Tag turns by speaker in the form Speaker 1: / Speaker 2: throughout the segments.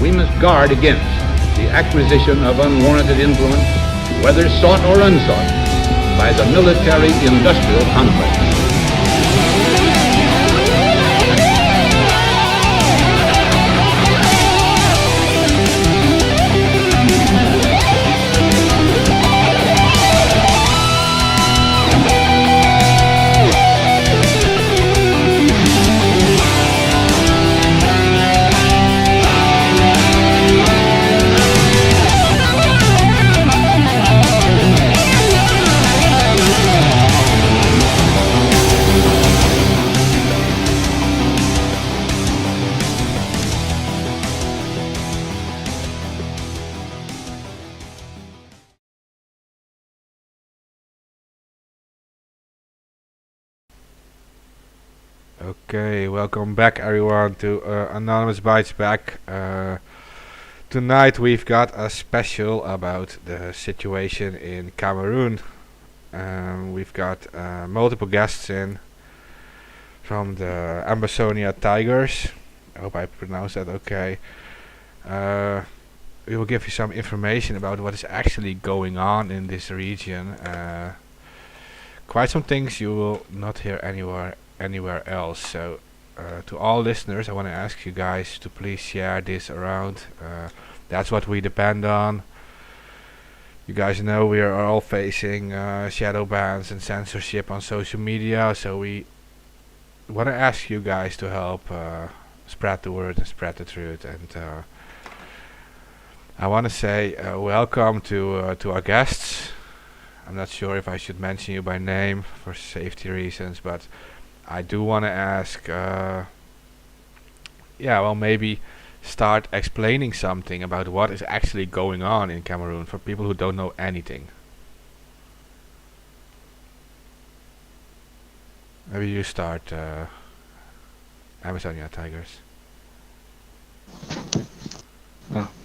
Speaker 1: we must guard against the acquisition of unwarranted influence, whether sought or unsought, by the military-industrial complex.
Speaker 2: Okay, welcome back everyone to Anonymous Bites Back. Tonight we've got a special about the situation in Cameroon. We've got multiple guests in from the Ambazonia Tigers. I hope I pronounced that okay. We will give you some information about what is actually going on in this region. Quite some things you will not hear anywhere else. So to all listeners, I want to ask you guys to please share this around. That's what we depend on. You guys know we are all facing shadow bans and censorship on social media, so we want to ask you guys to help spread the word and spread the truth. And I want to say welcome to our guests. I'm not sure if I should mention you by name for safety reasons, but I do want to ask, maybe start explaining something about what is actually going on in Cameroon for people who don't know anything. Maybe you start, Amazonia Tigers.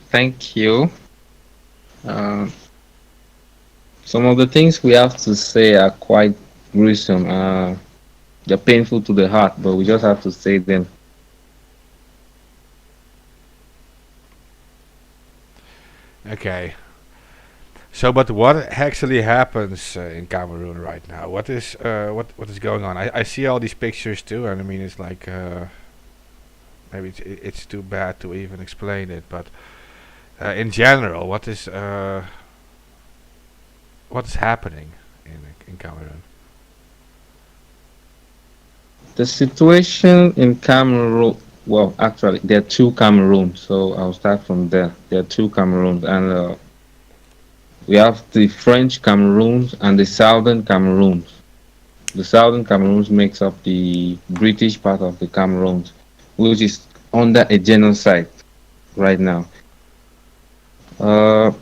Speaker 3: Thank you. Some of the things we have to say are quite gruesome. They're painful to the heart, but we just have to say them.
Speaker 2: Okay. So, but what actually happens in Cameroon right now? What is going on? I see all these pictures too, and I mean it's like maybe it's too bad to even explain it, but in general, what is happening in Cameroon?
Speaker 3: The situation in Cameroon, well, actually, there are two Cameroons, so I'll start from there. There are two Cameroons, and we have the French Cameroons and the Southern Cameroons. The Southern Cameroons makes up the British part of the Cameroons, which is under a genocide right now. The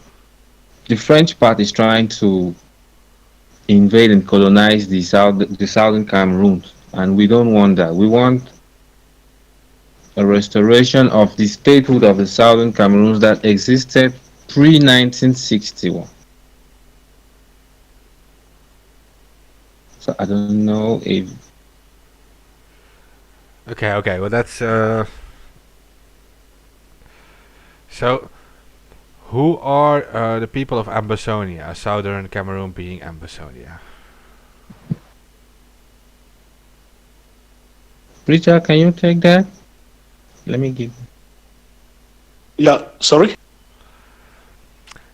Speaker 3: French part is trying to invade and colonize the Southern Cameroons, and we don't want that. We want a restoration of the statehood of the Southern Cameroons that existed pre-1961. So I don't know if...
Speaker 2: Okay, well that's... So, who are the people of Ambazonia, Southern Cameroon being Ambazonia?
Speaker 3: Richard, can you take that? Let me give...
Speaker 4: Yeah, sorry?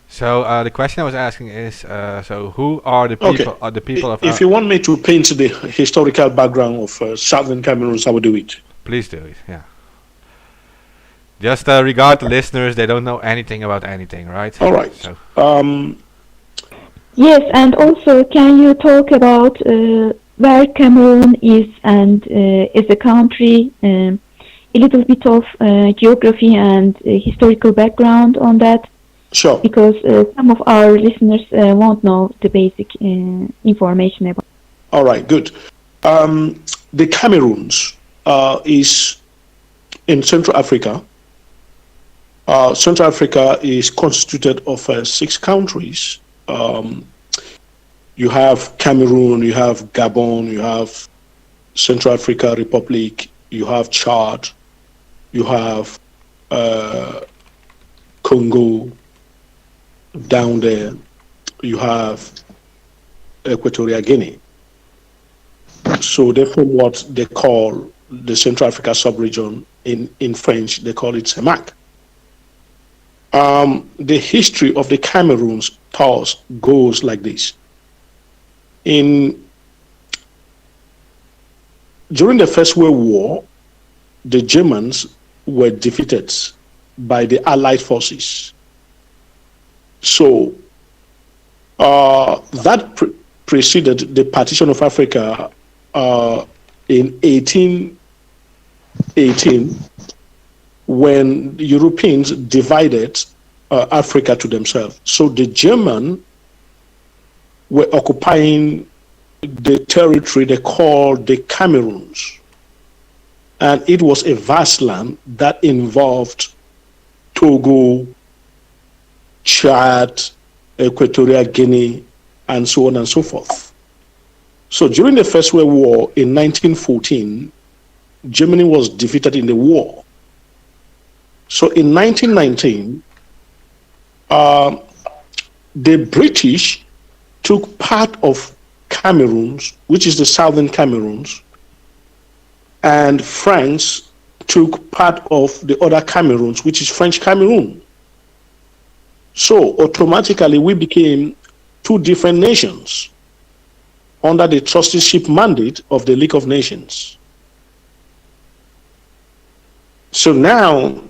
Speaker 2: So the question I was asking is, so who are the people?
Speaker 4: Okay.
Speaker 2: Are the people of?
Speaker 4: If you want me to paint the historical background of Southern Cameroon, I will do it.
Speaker 2: Please do it. Yeah. Just regard the listeners; they don't know anything about anything, right?
Speaker 4: All right.
Speaker 2: So.
Speaker 5: Yes, and also, can you talk about where Cameroon is and as a country, a little bit of geography and historical background on that?
Speaker 4: Sure.
Speaker 5: Because some of our listeners won't know the basic information about.
Speaker 4: All right, good. The Cameroons is in Central Africa. Central Africa is constituted of 6 countries. You have Cameroon, you have Gabon, you have Central Africa Republic, you have Chad, you have Congo, down there you have Equatorial Guinea. So they form what they call the Central Africa sub-region. In French, they call it CEMAC. The history of the Cameroons thus goes like this. During the First World War, the Germans were defeated by the Allied forces. So that preceded the partition of Africa in 1818, when the Europeans divided Africa to themselves. So the Germans were occupying the territory they called the Cameroons. And it was a vast land that involved Togo, Chad, Equatorial Guinea, and so on and so forth. So during the First World War in 1914, Germany was defeated in the war. So in 1919, the British took part of Cameroons, which is the southern Cameroons, and France took part of the other Cameroons, which is French Cameroon. So automatically we became two different nations under the trusteeship mandate of the League of Nations. So now,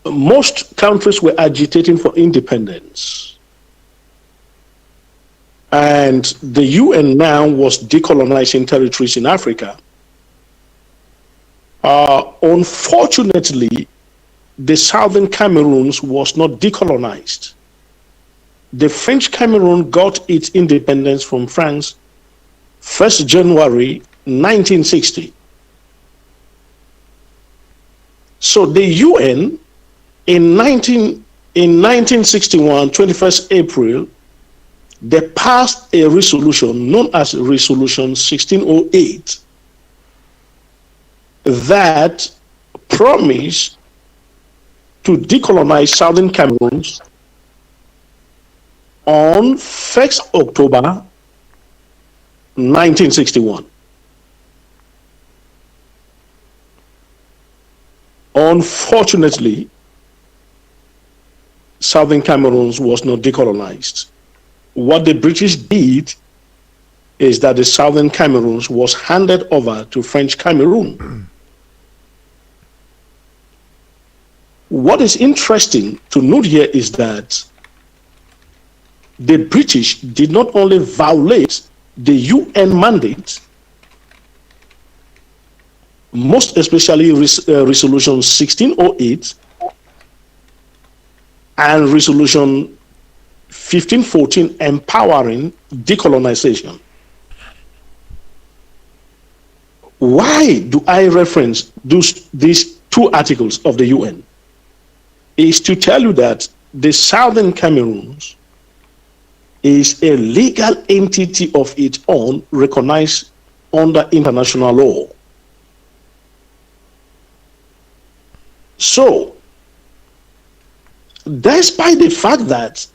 Speaker 4: most countries were agitating for independence. And the UN now was decolonizing territories in Africa. Unfortunately, the southern Cameroons was not decolonized. The French Cameroon got its independence from France 1st January 1960. So the UN in 1961, 21st April, they passed a resolution known as Resolution 1608 that promised to decolonize southern Cameroons on 1st October 1961. Unfortunately, southern Cameroons was not decolonized. What the British did is that the southern Cameroons was handed over to French Cameroon. What is interesting to note here is that the British did not only violate the UN mandate, most especially Resolution 1608 and Resolution 1514 empowering decolonization. Why do I reference these two articles of the UN? Is to tell you that the Southern Cameroons is a legal entity of its own recognized under international law. So, despite the fact that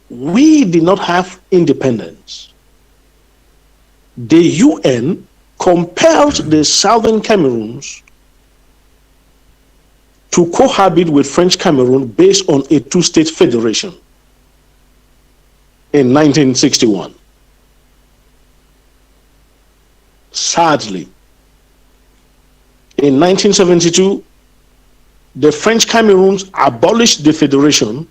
Speaker 4: we did not have independence, the UN compelled the Southern Cameroons to cohabit with French Cameroon based on a two-state federation in 1961. Sadly, in 1972, the French Cameroons abolished the federation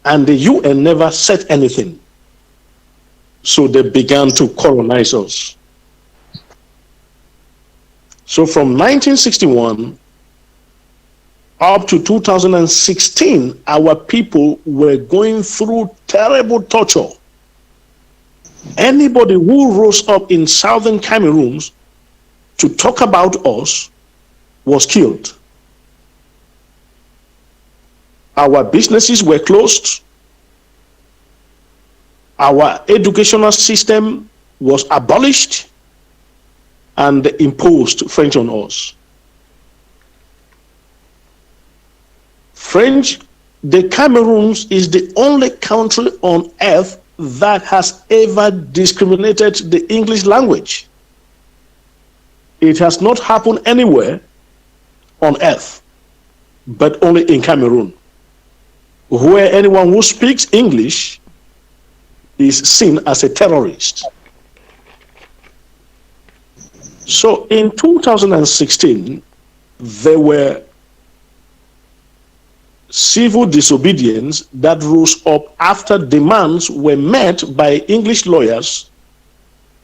Speaker 4: and the UN never said anything. So they began to colonize us. So from 1961 up to 2016, our people were going through terrible torture. Anybody who rose up in southern Cameroon to talk about us was killed. Our businesses were closed. Our educational system was abolished and imposed French on us. French, the Cameroons is the only country on earth that has ever discriminated the English language. It has not happened anywhere on earth, but only in Cameroon, where anyone who speaks English is seen as a terrorist. So in 2016, there were civil disobedience that rose up after demands were met by English lawyers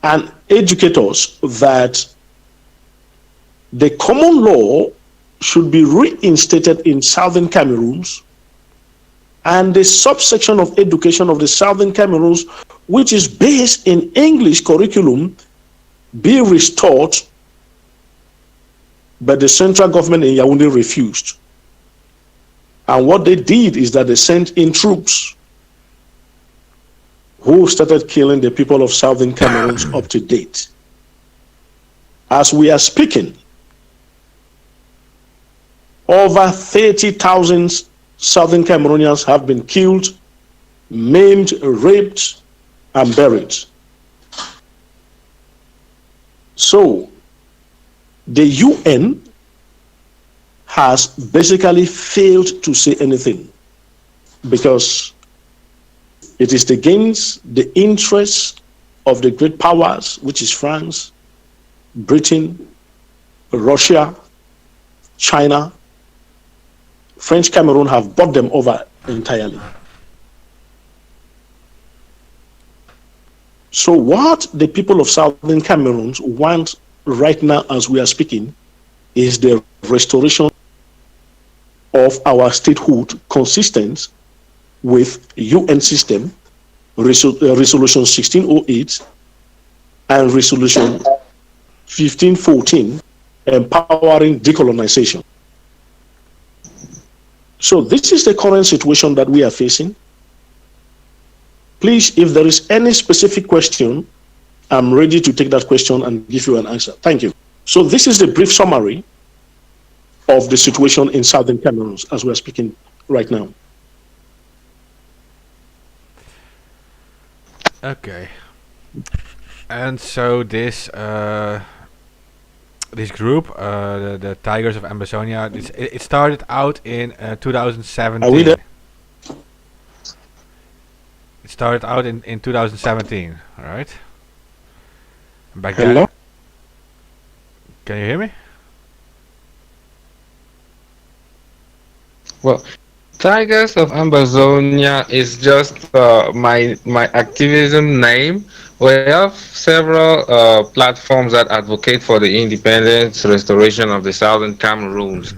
Speaker 4: and educators that the common law should be reinstated in Southern Cameroons, and the subsection of education of the Southern Cameroons, which is based in English curriculum, be restored, but the central government in Yaoundé refused. And what they did is that they sent in troops who started killing the people of Southern Cameroons up to date. As we are speaking, over 30,000 Southern Cameroonians have been killed, maimed, raped, and buried. So, the UN has basically failed to say anything because it is against the interests of the great powers, which is France, Britain, Russia, China. French Cameroon have bought them over entirely. So what the people of Southern Cameroon want right now as we are speaking is the restoration of our statehood consistent with UN system, Resolution 1608 and Resolution 1514, empowering decolonization. So this is the current situation that we are facing. Please, if there is any specific question, I'm ready to take that question and give you an answer. Thank you. So this is the brief summary of the situation in Southern Cameroon as we are speaking right now.
Speaker 2: Okay. And so this this group, the Tigers of Ambazonia, it started out in 2017.
Speaker 4: Are we there?
Speaker 2: It started out in 2017, right? Back
Speaker 4: Hello?
Speaker 2: then. Can you hear me?
Speaker 3: Well, Tigers of Ambazonia is just my activism name. We have several platforms that advocate for the independence restoration of the Southern Cameroons.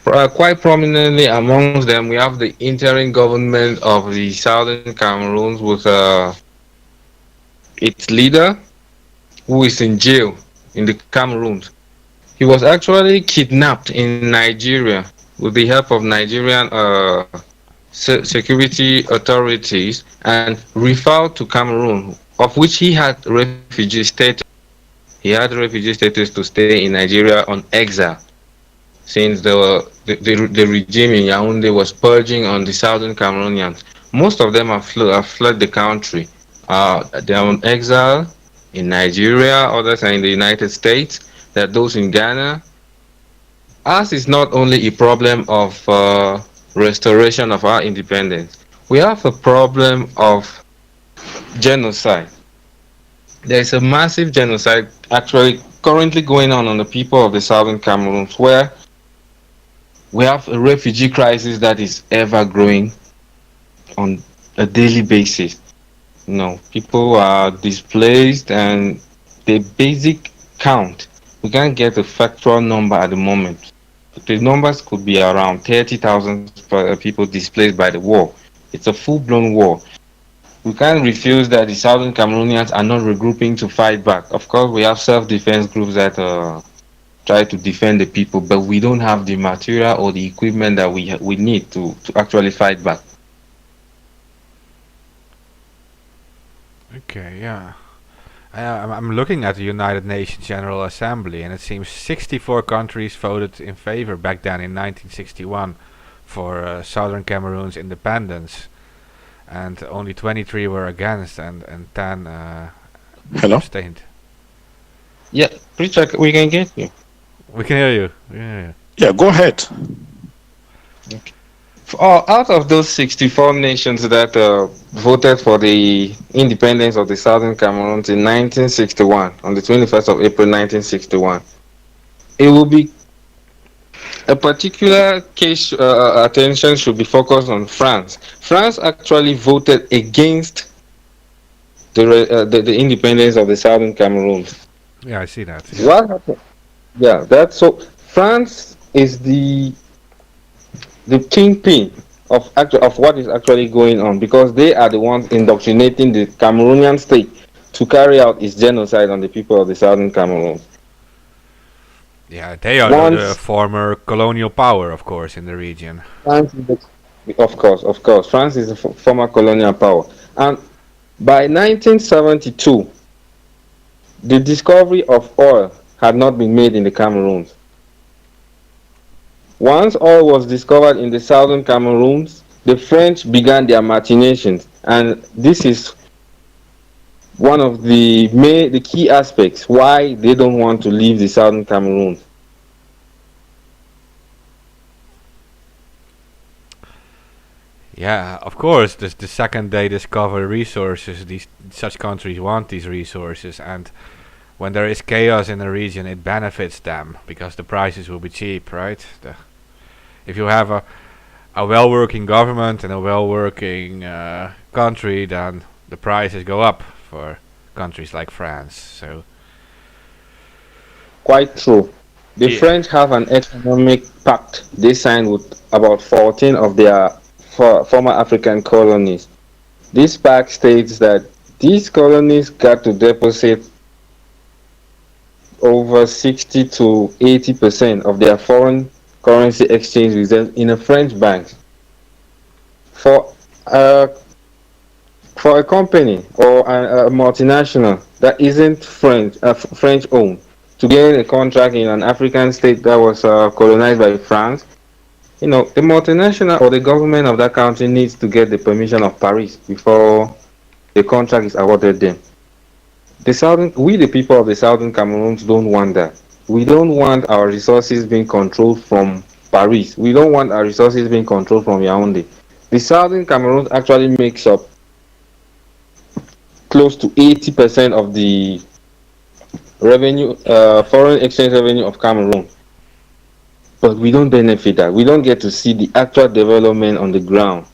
Speaker 3: Quite prominently amongst them, we have the interim government of the Southern Cameroons with its leader, who is in jail in the Cameroons. He was actually kidnapped in Nigeria with the help of Nigerian security authorities and referred to Cameroon, of which he had refugee status. He had refugee status to stay in Nigeria on exile, since the regime in Yaoundé was purging on the Southern Cameroonians. Most of them have fled the country. They are on exile in Nigeria, others are in the United States, there are those in Ghana. Ours is not only a problem of restoration of our independence. We have a problem of genocide. There is a massive genocide actually currently going on the people of the Southern Cameroons, where we have a refugee crisis that is ever growing on a daily basis. You know, people are displaced, and the basic count, we can't get a factual number at the moment. The numbers could be around 30,000 people displaced by the war. It's a full-blown war. We can't refuse that the Southern Cameroonians are not regrouping to fight back. Of course, we have self-defense groups that try to defend the people, but we don't have the material or the equipment that we need to actually fight back.
Speaker 2: Okay, yeah. I'm looking at the United Nations General Assembly, and it seems 64 countries voted in favor back then in 1961 for southern Cameroon's independence, and only 23 were against, and 10
Speaker 4: Hello?
Speaker 2: abstained.
Speaker 3: Yeah, preacher, we can get you.
Speaker 2: We can hear you. We can hear you.
Speaker 4: Yeah, go ahead.
Speaker 3: Out of those 64 nations that voted for the independence of the Southern Cameroon in 1961, on the 21st of April 1961, it will be a particular case attention should be focused on France. France actually voted against the independence of the Southern Cameroon.
Speaker 2: Yeah, I see that. Yeah.
Speaker 3: What happened? Yeah, that's so. France is the kingpin of what is actually going on because they are the ones indoctrinating the Cameroonian state to carry out its genocide on the people of the Southern Cameroon.
Speaker 2: Yeah, they are the
Speaker 3: Once
Speaker 2: former colonial power, of course, in the region.
Speaker 3: France, of course, France is a former colonial power, and by 1972, the discovery of oil had not been made in the Cameroons. Once oil was discovered in the southern Cameroons, the French began their machinations, and this is one of the key aspects why they don't want to leave the southern Cameroon.
Speaker 2: Yeah, of course. The second they discover resources, these such countries want these resources, and when there is chaos in a region, it benefits them because the prices will be cheap, right? If you have a well-working government and a well-working country, then the prices go up for countries like France. So
Speaker 3: Quite true. The
Speaker 2: yeah,
Speaker 3: French have an economic pact they signed with about 14 of their former African colonies. This pact states that these colonies got to deposit over 60 to 80% of their foreign currency exchange reserves in a French bank. For uh, for a company or a multinational that isn't French owned to gain a contract in an African state that was colonized by France, the multinational or the government of that country needs to get the permission of Paris before the contract is awarded them. We the people of the southern Cameroons don't want that. We don't want our resources being controlled from Paris. We don't want our resources being controlled from Yaoundé. The southern Cameroon actually makes up close to 80% of the revenue, foreign exchange revenue of Cameroon. But we don't benefit that. We don't get to see the actual development on the ground.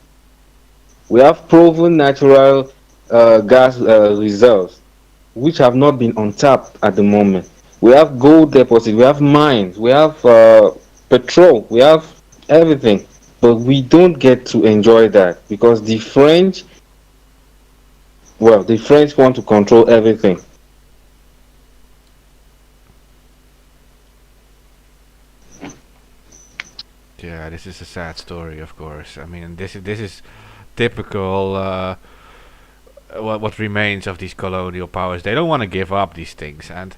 Speaker 3: We have proven natural gas reserves, which have not been untapped at the moment. We have gold deposits, we have mines, we have petrol, we have everything. But we don't get to enjoy that because the French want to control everything.
Speaker 2: yeah, this is a sad story, of course. I mean, this is typical. What remains of these colonial powers? They don't want to give up these things, and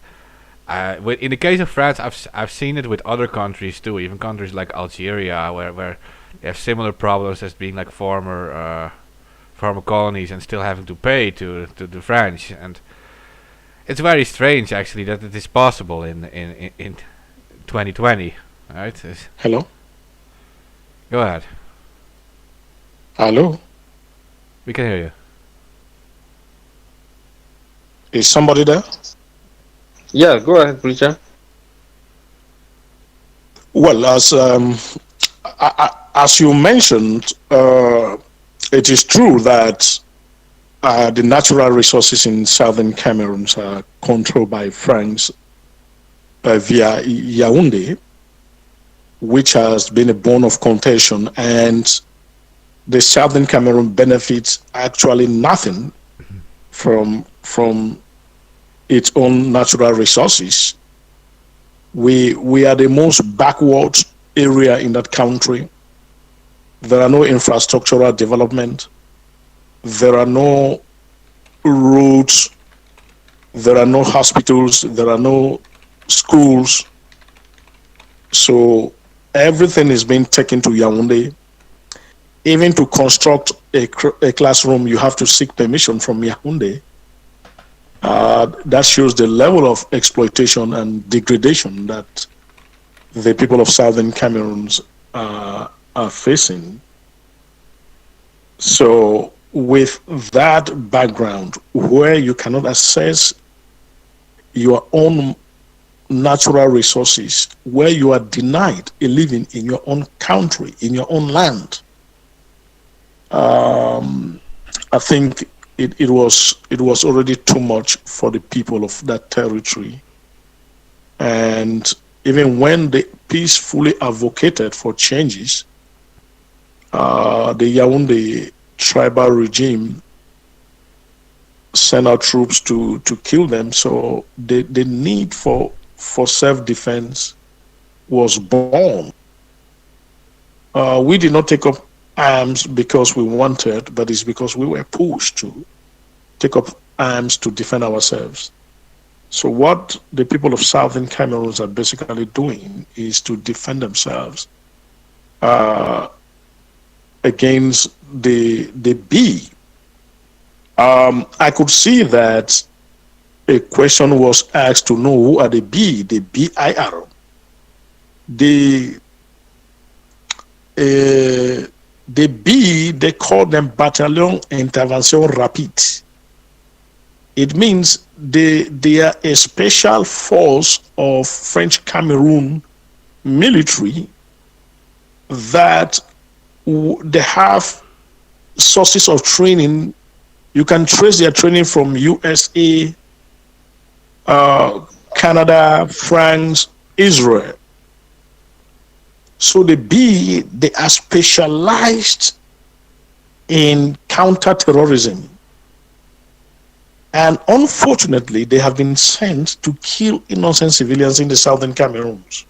Speaker 2: in the case of France, I've seen it with other countries too, even countries like Algeria, where they have similar problems as being like former colonies and still having to pay to the French, and it's very strange actually that it is possible in 2020, right?
Speaker 4: Hello?
Speaker 2: Go ahead,
Speaker 4: Hello?
Speaker 2: we can hear you.
Speaker 4: Is somebody there?
Speaker 3: Yeah, go ahead, preacher.
Speaker 4: Well, as you mentioned, it is true that the natural resources in southern Cameroon are controlled by France via Yaoundé, which has been a bone of contention, and the southern Cameroon benefits actually nothing from its own natural resources. We are the most backward area in that country. There are no infrastructural development. There are no roads. There are no hospitals. There are no schools. So everything is being taken to Yaoundé. even to construct a classroom, you have to seek permission from Yaoundé. That shows the level of exploitation and degradation that the people of southern Cameroon are facing. So, with that background, where you cannot access your own natural resources, where you are denied a living in your own country, in your own land, I think it was already too much for the people of that territory. And even when they peacefully advocated for changes, the Yaoundé tribal regime sent out troops to kill them. So the need for self-defense was born. We did not take up arms because we wanted, but it's because we were pushed to take up arms to defend ourselves. So what the people of Southern Cameroon are basically doing is to defend themselves against the bee. I could see that a question was asked to know who are the B, the BIR. The B, they call them Bataillon Intervention Rapide. It means they are a special force of French Cameroon military that they have sources of training. You can trace their training from USA, Canada, France, Israel. So they are specialized in counter-terrorism. And unfortunately, they have been sent to kill innocent civilians in the southern Cameroons.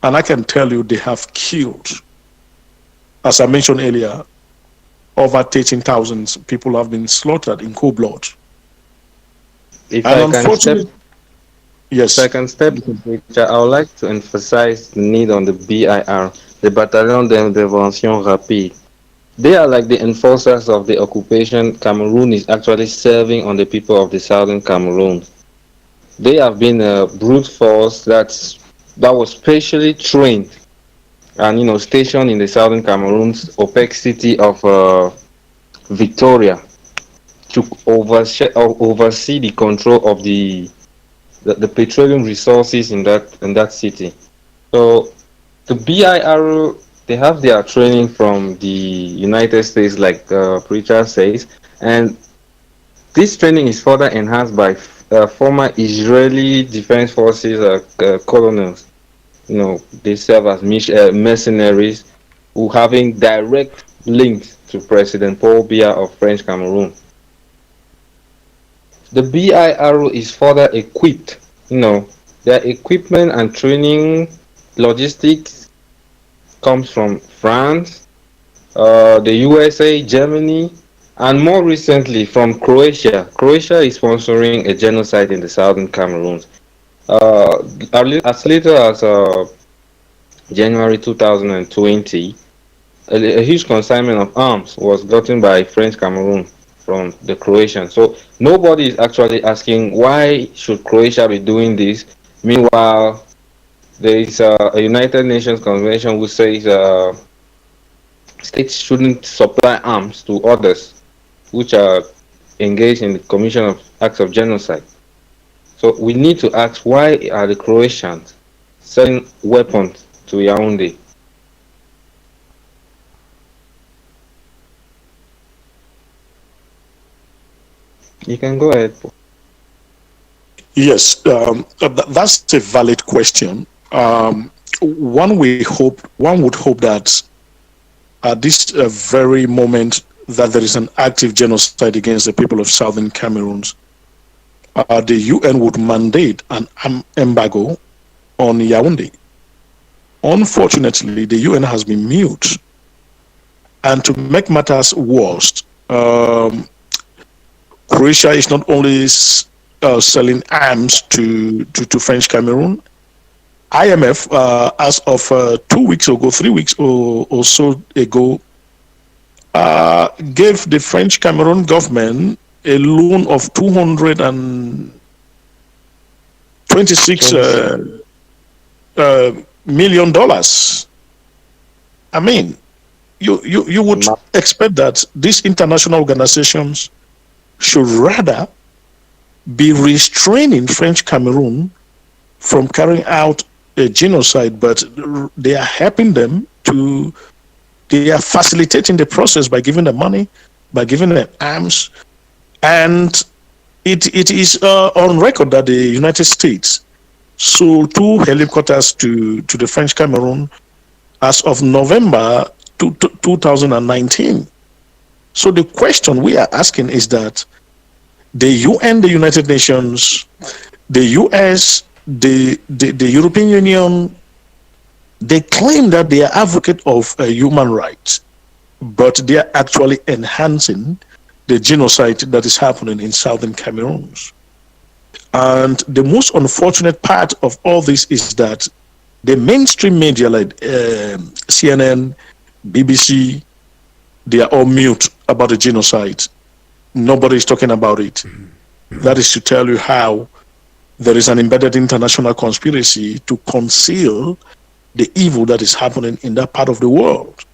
Speaker 4: And I can tell you they have killed, as I mentioned earlier, over 13,000 people have been slaughtered in cold blood.
Speaker 3: If
Speaker 4: And
Speaker 3: I can step,
Speaker 4: yes.
Speaker 3: if I can step in, Richard, I would like to emphasize the need on the BIR, the Bataillon d'Intervention Rapide. They are like the enforcers of the occupation Cameroon is actually serving on the people of the southern Cameroon. They have been a brute force that was specially trained and stationed in the southern Cameroon's opaque city of Victoria to oversee the control of the petroleum resources in that city. So the BIR, they have their training from the United States, like Preacher says, and this training is further enhanced by former Israeli Defense Forces colonels. They serve as mercenaries who having direct links to President Paul Biya of French Cameroon. The BIR is further equipped. Their equipment and training logistics comes from France, the USA, Germany, and more recently from Croatia. Croatia is sponsoring a genocide in the southern Cameroon. As later as January 2020, a huge consignment of arms was gotten by French Cameroon from the Croatians. So nobody is actually asking why should Croatia be doing this. Meanwhile, there is a United Nations Convention which says states shouldn't supply arms to others which are engaged in the commission of acts of genocide. So we need to ask, why are the Croatians selling weapons to Yaoundé? You can go ahead.
Speaker 4: Yes, that's a valid question. One would hope that at this very moment that there is an active genocide against the people of southern Cameroon, the UN would mandate an embargo on Yaoundé. Unfortunately, the UN has been mute. And to make matters worse, Croatia is not only selling arms to French Cameroon, IMF, as of 2 weeks ago, 3 weeks or so ago, gave the French Cameroon government a loan of 226 million dollars. I mean, you would expect that these international organizations should rather be restraining French Cameroon from carrying out a genocide, but they are helping them to, they are facilitating the process by giving them money, by giving them arms. And it is on record that the United States sold 2 helicopters to the French Cameroon as of November 2019. So the question we are asking is that the UN, the United Nations, the US, the European Union, they claim that they are advocates of human rights, but they are actually enhancing the genocide that is happening in southern Cameroon. And the most unfortunate part of all this is that the mainstream media like CNN, BBC, they are all mute about the genocide. Nobody is talking about it. That is to tell you how there is an embedded international conspiracy to conceal the evil that is happening in that part of the world.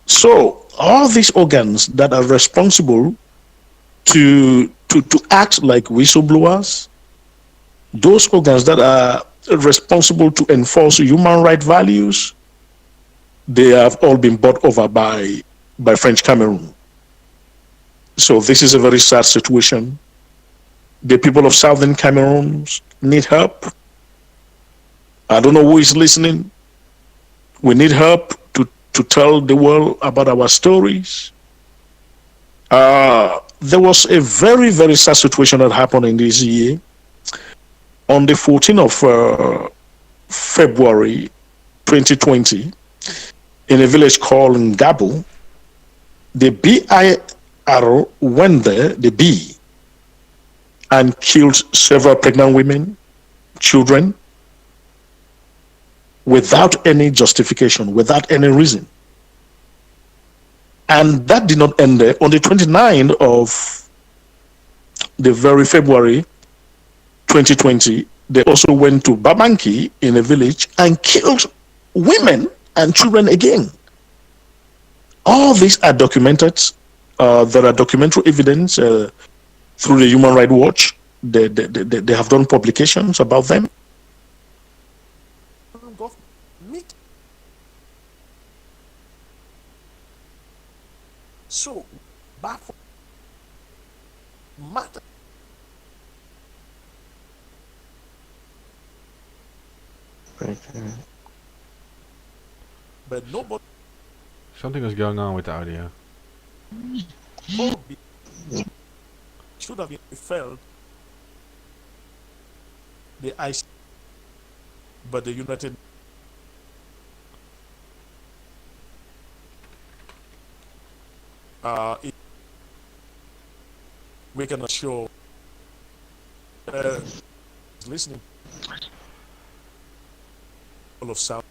Speaker 4: So all these organs that are responsible to act like whistleblowers, those organs that are responsible to enforce human rights values, they have all been bought over by French Cameroon. So this is a very sad situation. The people of southern Cameroon need help. I don't know who is listening. We need help to tell the world about our stories. There was a very, very sad situation that happened in this year. On the 14th of February 2020, in a village called Ngabo, the BIR went there, the B, and killed several pregnant women, children, without any justification, without any reason. And that did not end there. On the 29th of the very February 2020, they also went to Babanki in a village and killed women and children again. All these are documented. There are documentary evidence through the Human Rights Watch. They have done publications about them. So, matter. But nobody.
Speaker 2: Something is going on with the audio.
Speaker 4: Should have been felt the ice, but the United we can assure listening all of South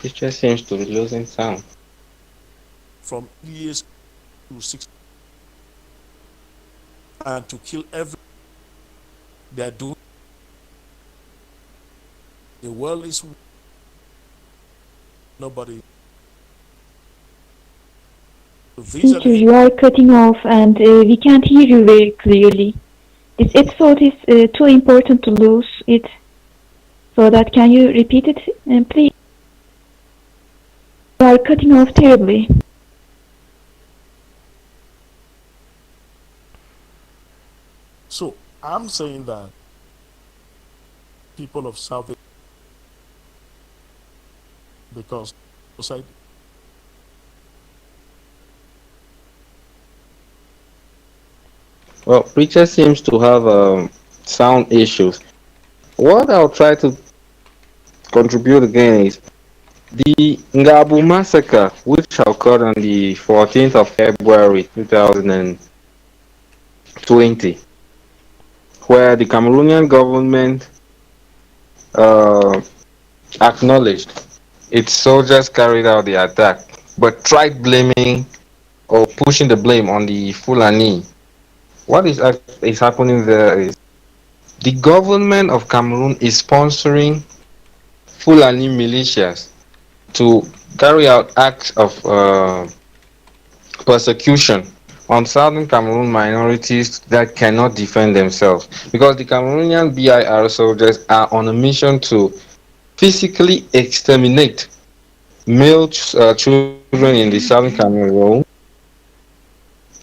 Speaker 3: It just seems to be losing sound.
Speaker 4: From years to 6 and to kill every they are doing. The world is nobody.
Speaker 5: Peter, you are cutting off and we can't hear you very clearly. This episode is too important to lose it. So that can you repeat it, please? You are cutting off terribly.
Speaker 4: So I'm saying that people of South, because society.
Speaker 3: Well, preacher seems to have sound issues. What I'll try to contribute again is the Ngabu massacre, which occurred on the 14th of February 2020. 20, where the Cameroonian government uh, acknowledged its soldiers carried out the attack, but tried blaming or pushing the blame on the Fulani. What is happening there is the government of Cameroon is sponsoring Fulani militias to carry out acts of persecution on southern Cameroon minorities that cannot defend themselves, because the Cameroonian BIR soldiers are on a mission to physically exterminate male children in the southern Cameroon,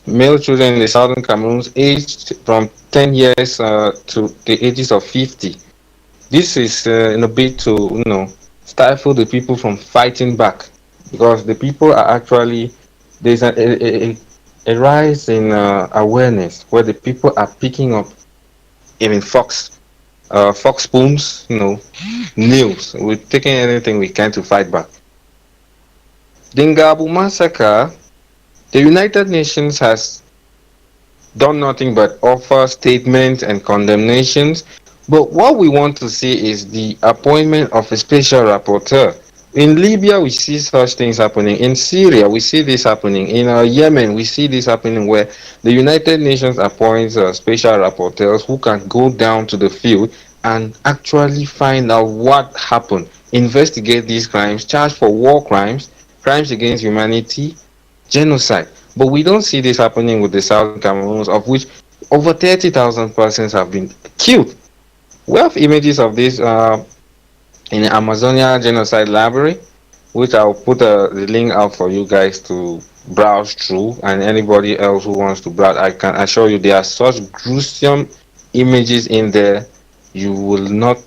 Speaker 3: male children in the southern Cameroon aged from 10 years to the ages of 50. This is in a bid to, stifle the people from fighting back, because the people are actually, there's a rise in awareness where the people are picking up even fox spoons, nails. We're taking anything we can to fight back. The Ngabu massacre, the United Nations has done nothing but offer statements and condemnations. But what we want to see is the appointment of a special rapporteur. In Libya, we see such things happening. In Syria, we see this happening. In Yemen, we see this happening where the United Nations appoints special rapporteurs who can go down to the field and actually find out what happened, investigate these crimes, charge for war crimes, crimes against humanity, genocide. But we don't see this happening with the Southern Cameroons, of which over 30,000 persons have been killed. We have images of this in the Amazonia Genocide Library, which I'll put the link out for you guys to browse through, and anybody else who wants to browse. I can assure you there are such gruesome images in there, you will not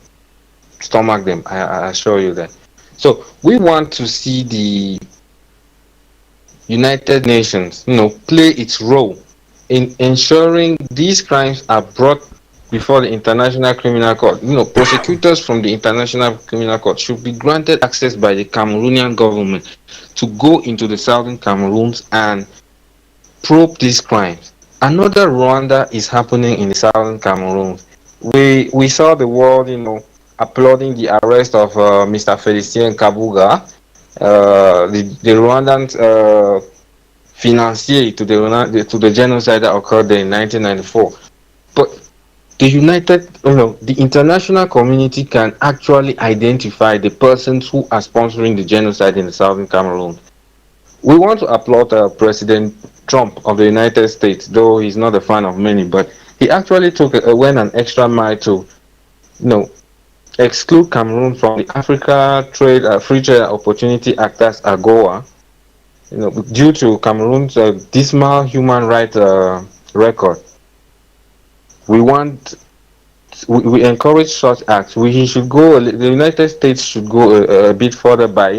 Speaker 3: stomach them. I assure you that. So we want to see the United Nations, play its role in ensuring these crimes are brought before the International Criminal Court. Prosecutors from the International Criminal Court should be granted access by the Cameroonian government to go into the southern Cameroons and probe these crimes. Another Rwanda is happening in the southern Cameroons. We saw the world, applauding the arrest of Mr. Felicien Kabuga, the Rwandan financier to the genocide that occurred there in 1994. But the international community can actually identify the persons who are sponsoring the genocide in the southern Cameroon. We want to applaud President Trump of the United States, though he's not a fan of many, but he actually went an extra mile to, exclude Cameroon from the Africa Free Trade Opportunity Act, as AGOA, due to Cameroon's dismal human rights record. We want, we encourage such acts. He should go. The United States should go a bit further by,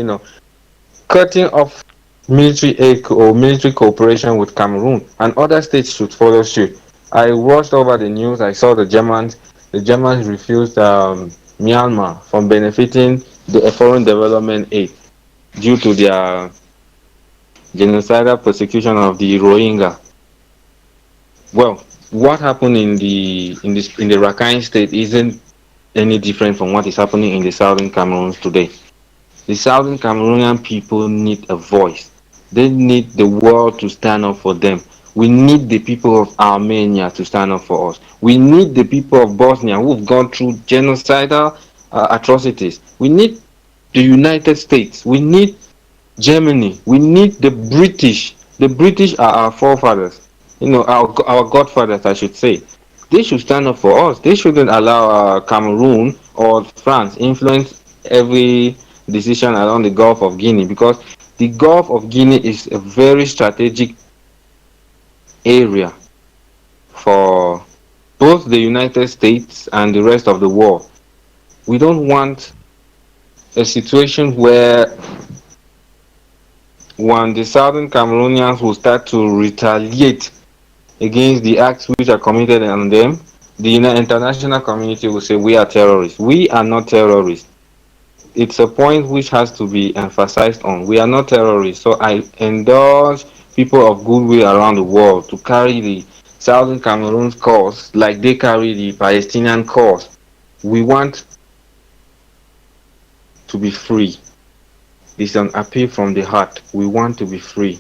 Speaker 3: cutting off military aid or military cooperation with Cameroon, and other states should follow suit. I watched over the news. I saw the Germans. The Germans refused Myanmar from benefiting the foreign development aid due to their genocidal persecution of the Rohingya. Well, what happened in the Rakhine state isn't any different from what is happening in the southern Cameroon today. The southern Cameroonian people need a voice. They need the world to stand up for them. We need the people of Armenia to stand up for us. We need the people of Bosnia who've gone through genocidal atrocities. We need the United States. We need Germany. We need the British. The British are our forefathers. Our godfathers, I should say. They should stand up for us. They shouldn't allow Cameroon or France influence every decision around the Gulf of Guinea, because the Gulf of Guinea is a very strategic area for both the United States and the rest of the world. We don't want a situation where when the southern Cameroonians will start to retaliate against the acts which are committed on them, the international community will say we are terrorists. We are not terrorists. It's a point which has to be emphasized on. We are not terrorists. So I endorse people of goodwill around the world to carry the Southern Cameroon's cause, like they carry the Palestinian cause. We want to be free. It's an appeal from the heart. We want to be free.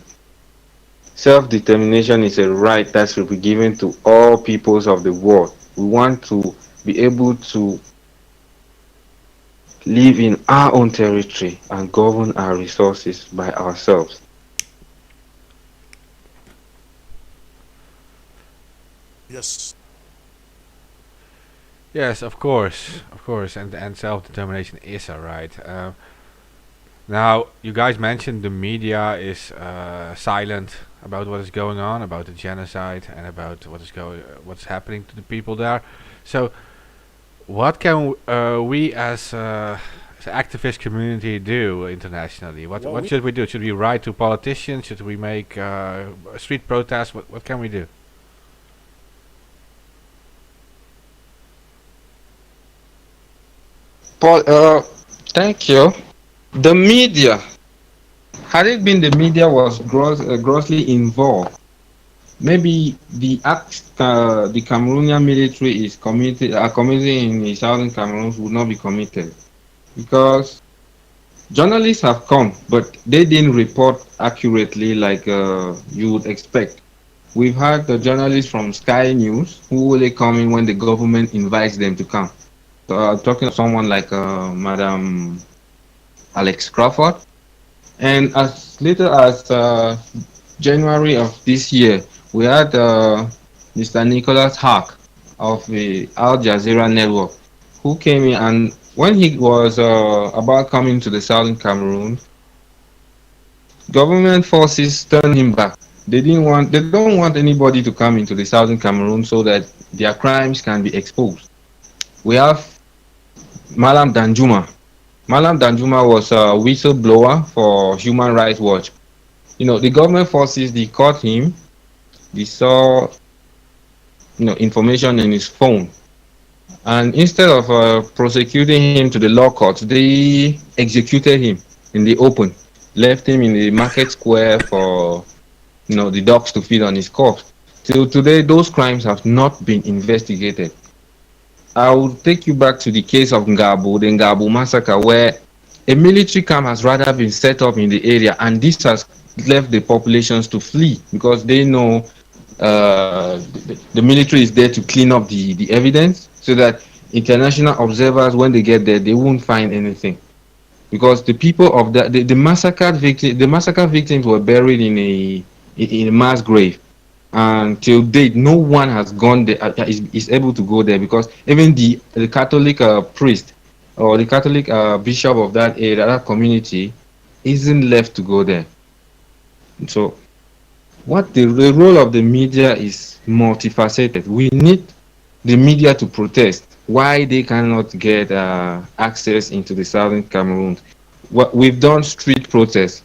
Speaker 3: Self-determination is a right that should be given to all peoples of the world. We want to be able to live in our own territory and govern our resources by ourselves.
Speaker 6: Yes.
Speaker 2: Yes, of course, and self-determination is a right. Now, you guys mentioned the media is silent about what is going on, about the genocide, and about what's happening to the people there. So, what can we as activist community do internationally?
Speaker 6: Well,
Speaker 2: What
Speaker 6: we
Speaker 2: should we do? Should we write to politicians? Should we make street protests? What can we do?
Speaker 3: Paul, thank you. The media, had it been the media was grossly involved, maybe the Cameroonian military is committed, are committed in the southern Cameroon would not be committed because journalists have come, but they didn't report accurately like you would expect. We've had the journalists from Sky News who only come in when the government invites them to come. So I'm talking of someone like Madam Alex Crawford. And as little as January of this year, we had Mr. Nicholas Hack of the Al Jazeera network who came in, and when he was about coming to the southern Cameroon, government forces turned him back. They don't want anybody to come into the southern Cameroon so that their crimes can be exposed. We have Malam Danjuma. Malam Danjuma was a whistleblower for Human Rights Watch. You know, the government forces, they caught him, they saw, information in his phone. And instead of prosecuting him to the law courts, they executed him in the open, left him in the market square for, the dogs to feed on his corpse. Till today, those crimes have not been investigated. I will take you back to the case of Ngabo, the Ngabo massacre, where a military camp has rather been set up in the area, and this has left the populations to flee because they know the military is there to clean up the evidence so that international observers, when they get there, they won't find anything. Because the people of the massacre victims were buried in a mass grave, and till date no one has gone there, is able to go there, because even the Catholic priest or the Catholic bishop of that area, that community, isn't left to go there. So what the role of the media is multifaceted. We need the media to protest why they cannot get access into the southern Cameroon. What we've done street protests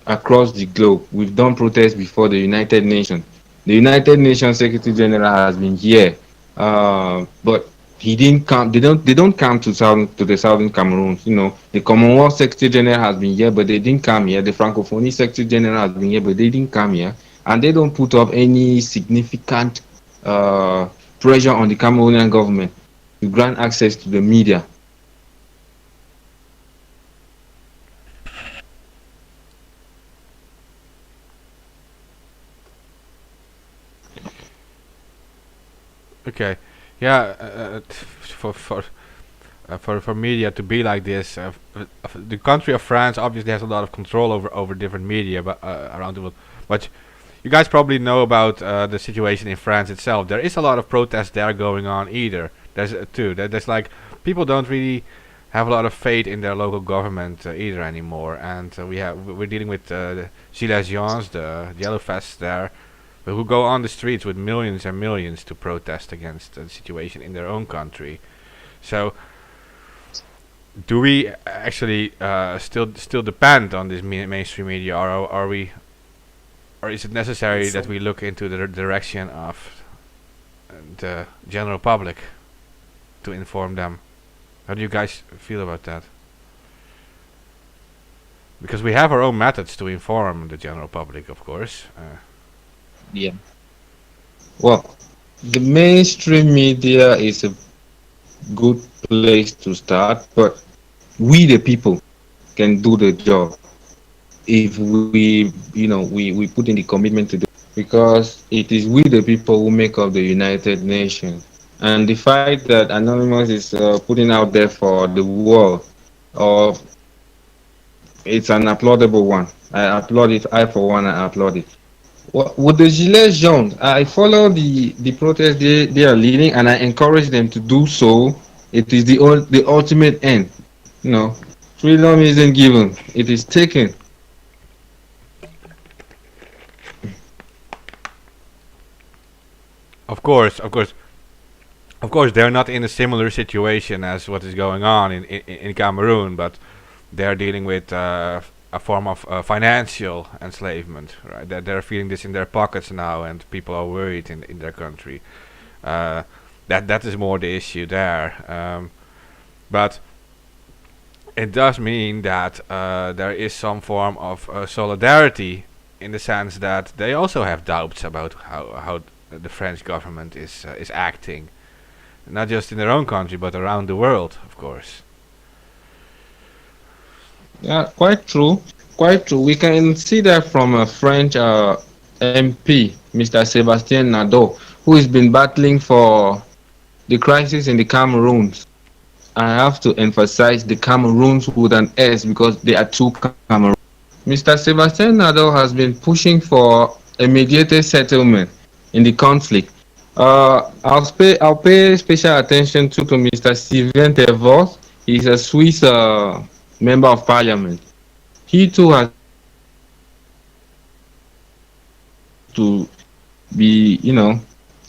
Speaker 3: across the globe. We've done protests before the United Nations. The United Nations Secretary General has been here, but he didn't come. They don't come to the southern Cameroon. The Commonwealth Secretary General has been here, but they didn't come here. The Francophonie Secretary General has been here, but they didn't come here, and they don't put up any significant pressure on the Cameroonian government to grant access to the media.
Speaker 2: Okay, yeah. For media to be like this, the country of France obviously has a lot of control over different media, but around the world. But you guys probably know about the situation in France itself. There is a lot of protests there going on. Either there's there's like people don't really have a lot of faith in their local government either anymore, and we're dealing with the Gilets jaunes, the yellow vests there, who go on the streets with millions and millions to protest against the situation in their own country. So, do we actually still depend on this mainstream media, or are we, or is it necessary that we look into the direction of the general public to inform them? How do you guys feel about that? Because we have our own methods to inform the general public, of course.
Speaker 3: Yeah. Well, the mainstream media is a good place to start, but we the people can do the job if we put in the commitment to do, because it is we the people who make up the United Nations. And the fight that Anonymous is putting out there for the world, uh, it's an applaudable one. I applaud it. I, for one, I applaud it. With the Gilets Jaunes, I follow the protest they are leading, and I encourage them to do so. It is the ultimate end. You know, freedom isn't given; it is taken.
Speaker 2: Of course, of course, of course, they're not in a similar situation as what is going on in Cameroon, but they're dealing with a form of financial enslavement, right? They're feeling this in their pockets now, and people are worried in their country. Uh, that is more the issue there. But it does mean that there is some form of solidarity in the sense that they also have doubts about how the French government is acting, not just in their own country but around the world, of course.
Speaker 3: Yeah, quite true. Quite true. We can see that from a French MP, Mr. Sebastien Nadeau, who has been battling for the crisis in the Cameroons. I have to emphasize the Cameroons with an S because there are two Cameroons. Mr. Sebastien Nadeau has been pushing for a mediated settlement in the conflict. I'll pay special attention to Mr. Sylvain Tervos. He's a Swiss member of parliament. He too has to be,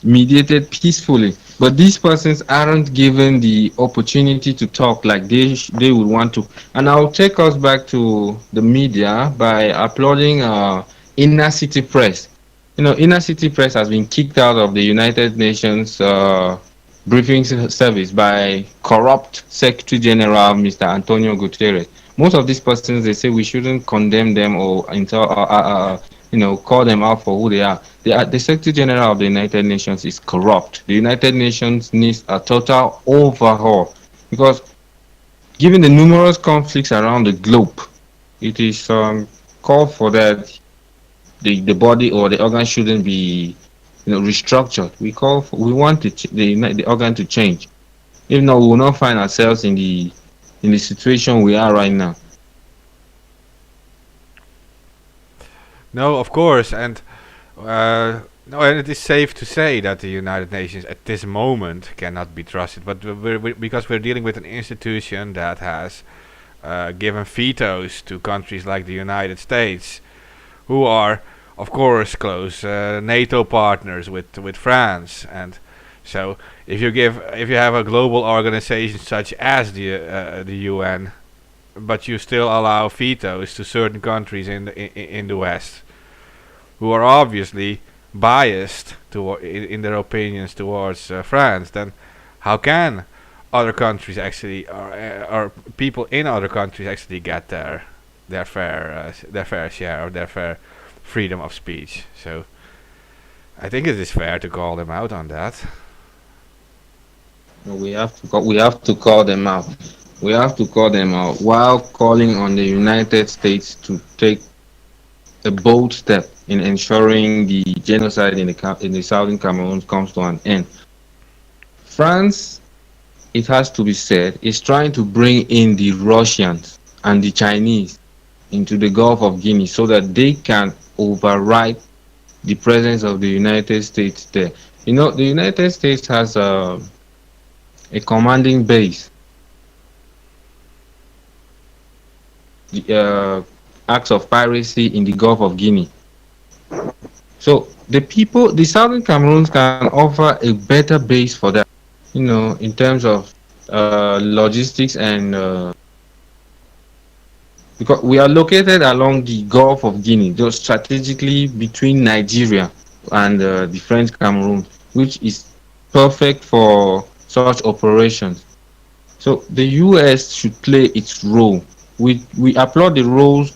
Speaker 3: mediated peacefully. But these persons aren't given the opportunity to talk like they would want to. And I'll take us back to the media by applauding Inner City Press. Inner City Press has been kicked out of the United Nations briefing service by corrupt Secretary General Mr. Antonio Guterres. Most of these persons, they say we shouldn't condemn them or call them out for who they are. The Secretary General of the United Nations is corrupt. The United Nations needs a total overhaul because, given the numerous conflicts around the globe, it is called for that the body or the organ shouldn't be restructured. We want the organ to change. If not, we will not find ourselves in the situation we are right now.
Speaker 2: No, of course, and no, and it is safe to say that the United Nations at this moment cannot be trusted, but because we're dealing with an institution that has given vetoes to countries like the United States, who are, of course, close NATO partners with France, and so if you have a global organization such as the UN, but you still allow vetoes to certain countries in the West, who are obviously biased in their opinions towards France, then how can other countries actually, or people in other countries actually get their fair share or their fair freedom of speech? So I think it is fair to call them out on that.
Speaker 3: We have to call them out. We have to call them out while calling on the United States to take a bold step in ensuring the genocide in the southern Cameroon comes to an end. France, it has to be said, is trying to bring in the Russians and the Chinese into the Gulf of Guinea so that they can override the presence of the United States there. The United States has a commanding base, the acts of piracy in the Gulf of Guinea. So the Southern Cameroons can offer a better base for that, in terms of logistics and because we are located along the Gulf of Guinea, just strategically between Nigeria and the French Cameroon, which is perfect for such operations. So the US should play its role We applaud the role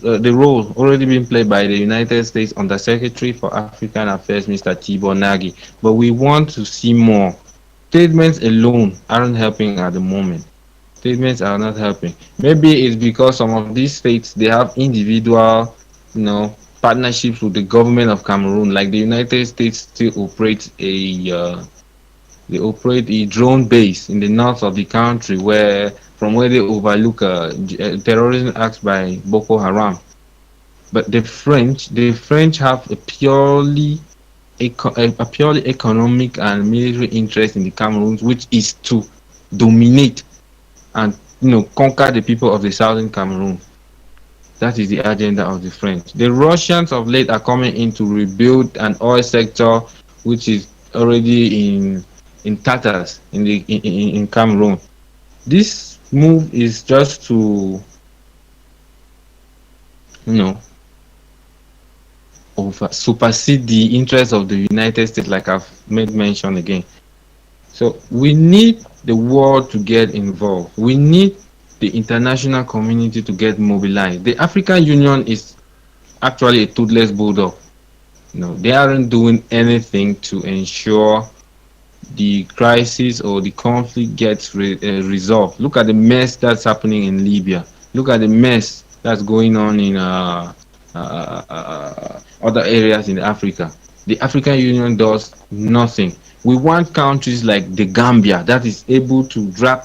Speaker 3: already being played by the United States Undersecretary for African Affairs, Mr. Tibor Nagy, but we want to see more. Statements alone aren't helping at the moment. Statements are not helping. Maybe it's because some of these states they have individual, partnerships with the government of Cameroon. Like the United States still operates a drone base in the north of the country where they overlook terrorism acts by Boko Haram. But the French have a purely economic and military interest in the Cameroon, which is to dominate and conquer the people of the southern Cameroon. That is the agenda of the French. The Russians of late are coming in to rebuild an oil sector which is already in tatters in Cameroon. This move is just to you know supersede the interests of the United States, like I've made mention again. So we need the world to get involved. We need the international community to get mobilized. The African Union is actually a toothless bulldog. They aren't doing anything to ensure the crisis or the conflict gets resolved. Look at the mess that's happening in Libya. Look at the mess that's going on in other areas in Africa. The African Union does nothing. We want countries like the Gambia that is able to drag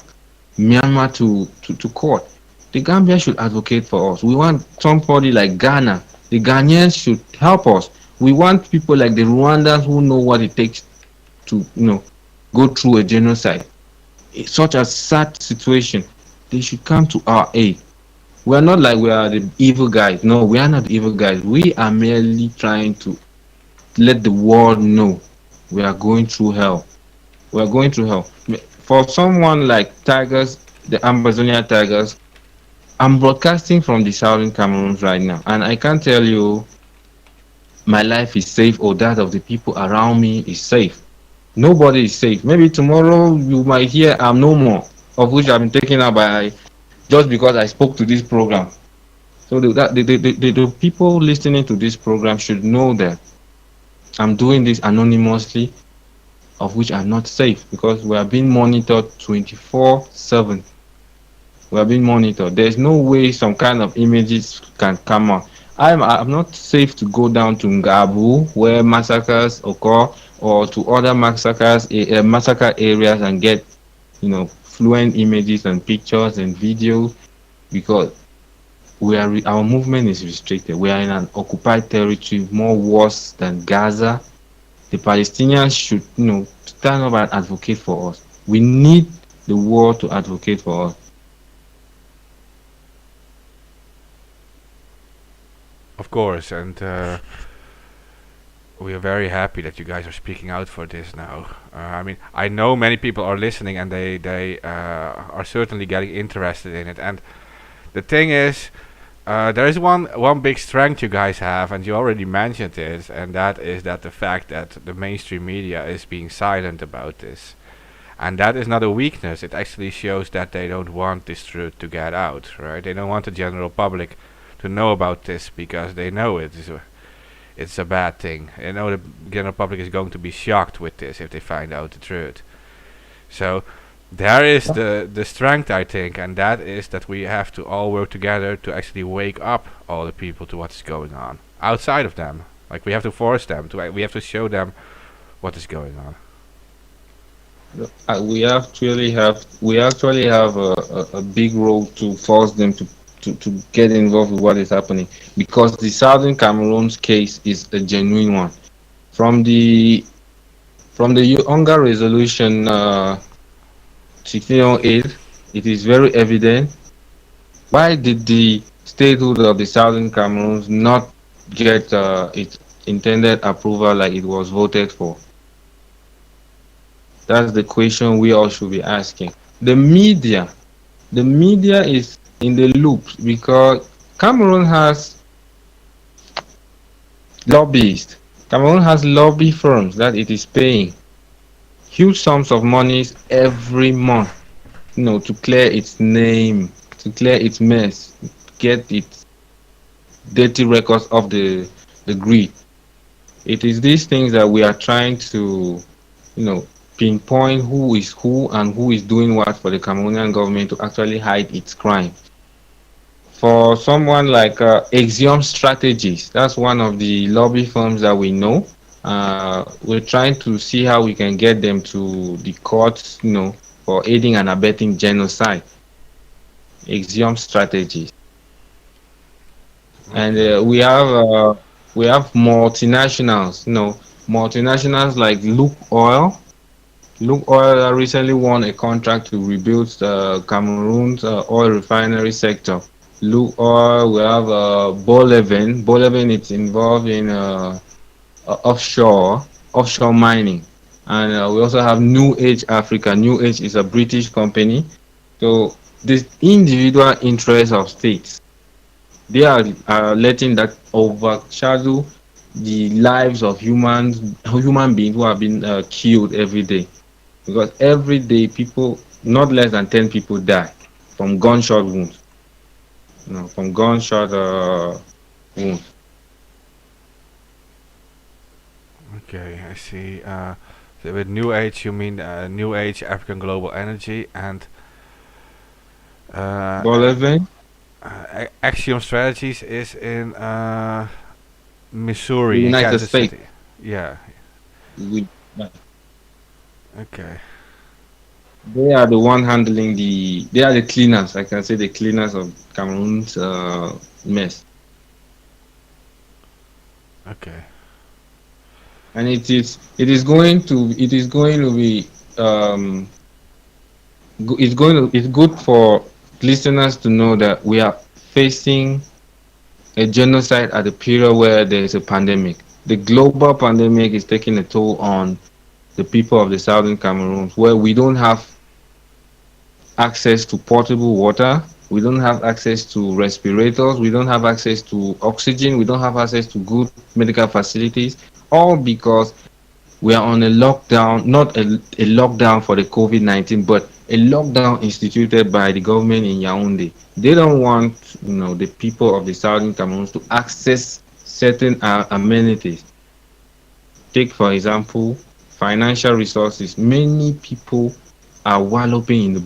Speaker 3: Myanmar to court. The Gambia should advocate for us. We want somebody like Ghana. The Ghanaians should help us. We want people like the Rwandans who know what it takes to go through a genocide. Such a sad situation, they should come to our aid. We are not like we are the evil guys. No, we are not the evil guys. We are merely trying to let the world know we are going through hell. We are going through hell. For someone like Tigers, the Ambazonia Tigers, I'm broadcasting from the southern Cameroon right now, and I can't tell you my life is safe or that of the people around me is safe. Nobody is safe. Maybe tomorrow you might hear I'm no more, of which I've been taken out by just because I spoke to this program. So the people listening to this program should know that I'm doing this anonymously, of which I'm not safe because we are being monitored 24/7. We are being monitored. There's no way some kind of images can come out. I'm not safe to go down to Ngabu where massacres occur or to other massacre areas and get fluent images and pictures and videos because our movement is restricted. We are in an occupied territory more worse than Gaza. The Palestinians should stand up and advocate for us. We need the world to advocate for us.
Speaker 2: Of course, and we are very happy that you guys are speaking out for this now. I mean, I know many people are listening, and they are certainly getting interested in it. And the thing is, there is one big strength you guys have, and you already mentioned it, and that is that the fact that the mainstream media is being silent about this. And that is not a weakness. It actually shows that they don't want this truth to get out, right? They don't want the general public to know about this because they know it's a bad thing. They know the general public is going to be shocked with this if they find out the truth. So there is the strength, I think, and that is that we have to all work together to actually wake up all the people to what's going on outside of them. Like we have to force them to. We have to show them what is going on.
Speaker 3: We actually have a big role to force them to get involved with what is happening because the Southern Cameroon's case is a genuine one. From the Hunger Resolution 1608, it is very evident. Why did the statehood of the Southern Cameroons not get its intended approval like it was voted for? That's the question we all should be asking. The media is in the loop because Cameroon has lobbyists. Cameroon has lobby firms that it is paying huge sums of monies every month, to clear its name, to clear its mess. get its dirty records off the grid. It is these things that we are trying to, you know, pinpoint who is who and who is doing what for the Cameroonian government to actually hide its crime. For someone like Axiom Strategies, that's one of the lobby firms that we know. We're trying to see how we can get them to the courts, for aiding and abetting genocide. Axiom Strategies, and
Speaker 2: Okay.
Speaker 3: we have multinationals, multinationals like Look Oil. Look Oil recently won a contract to rebuild Cameroon's oil refinery sector. Look Oil, we have Boleven. Boleven is involved in offshore mining, and we also have New Age Africa. New Age is a British company. So the individual interests of states, they are letting that overshadow the lives of human beings who have been killed every day, because every day people, not less than 10 people die from gunshot wounds, from gunshot wounds.
Speaker 2: Okay, I see. So with New Age, you mean New Age African Global Energy and uh,
Speaker 3: Boleven,
Speaker 2: Axiom Strategies is in
Speaker 3: the
Speaker 2: Missouri, in
Speaker 3: United
Speaker 2: Kansas
Speaker 3: States.
Speaker 2: City. Yeah.
Speaker 3: we,
Speaker 2: Okay.
Speaker 3: they are the one handling they are the cleaners, I can say, the cleaners of Cameroon's mess.
Speaker 2: Okay.
Speaker 3: And it is going to be um it's good for listeners to know that we are facing a genocide at a period where there is a pandemic. The global pandemic is taking a toll on the people of the southern Cameroon, where we don't have access to potable water, we don't have access to respirators, we don't have access to oxygen, we don't have access to good medical facilities, all because we are on a lockdown, not a lockdown for the COVID-19, but a lockdown instituted by the government in Yaoundé. They don't want, the people of the southern Cameroon to access certain amenities. Take, for example, financial resources. Many people are wallowing in the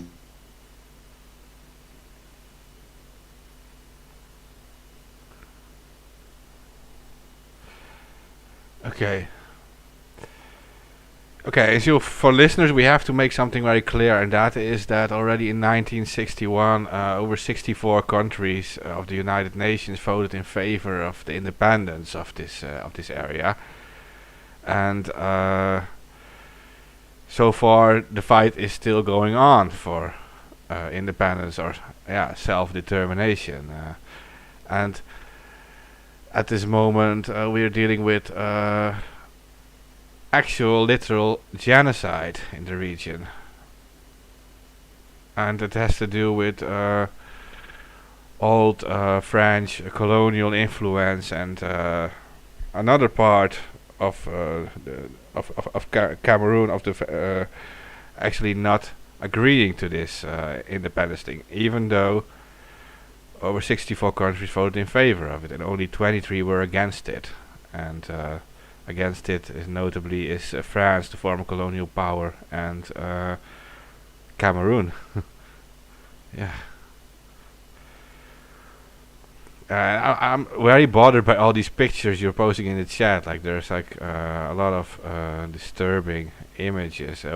Speaker 2: Okay. Okay, so for listeners, we have to make something very clear, and that is that already in 1961, over 64 countries of the United Nations voted in favor of the independence of this area, and so far the fight is still going on for independence, or self-determination, and at this moment we are dealing with actual literal genocide in the region, and it has to do with old French colonial influence, and another part of Cameroon of actually not agreeing to this independence thing, even though over 64 countries voted in favor of it and only 23 were against it, and against it is notably France, the former colonial power, and Cameroon. Yeah. I'm very bothered by all these pictures you're posting in the chat. Like, there's like a lot of disturbing images.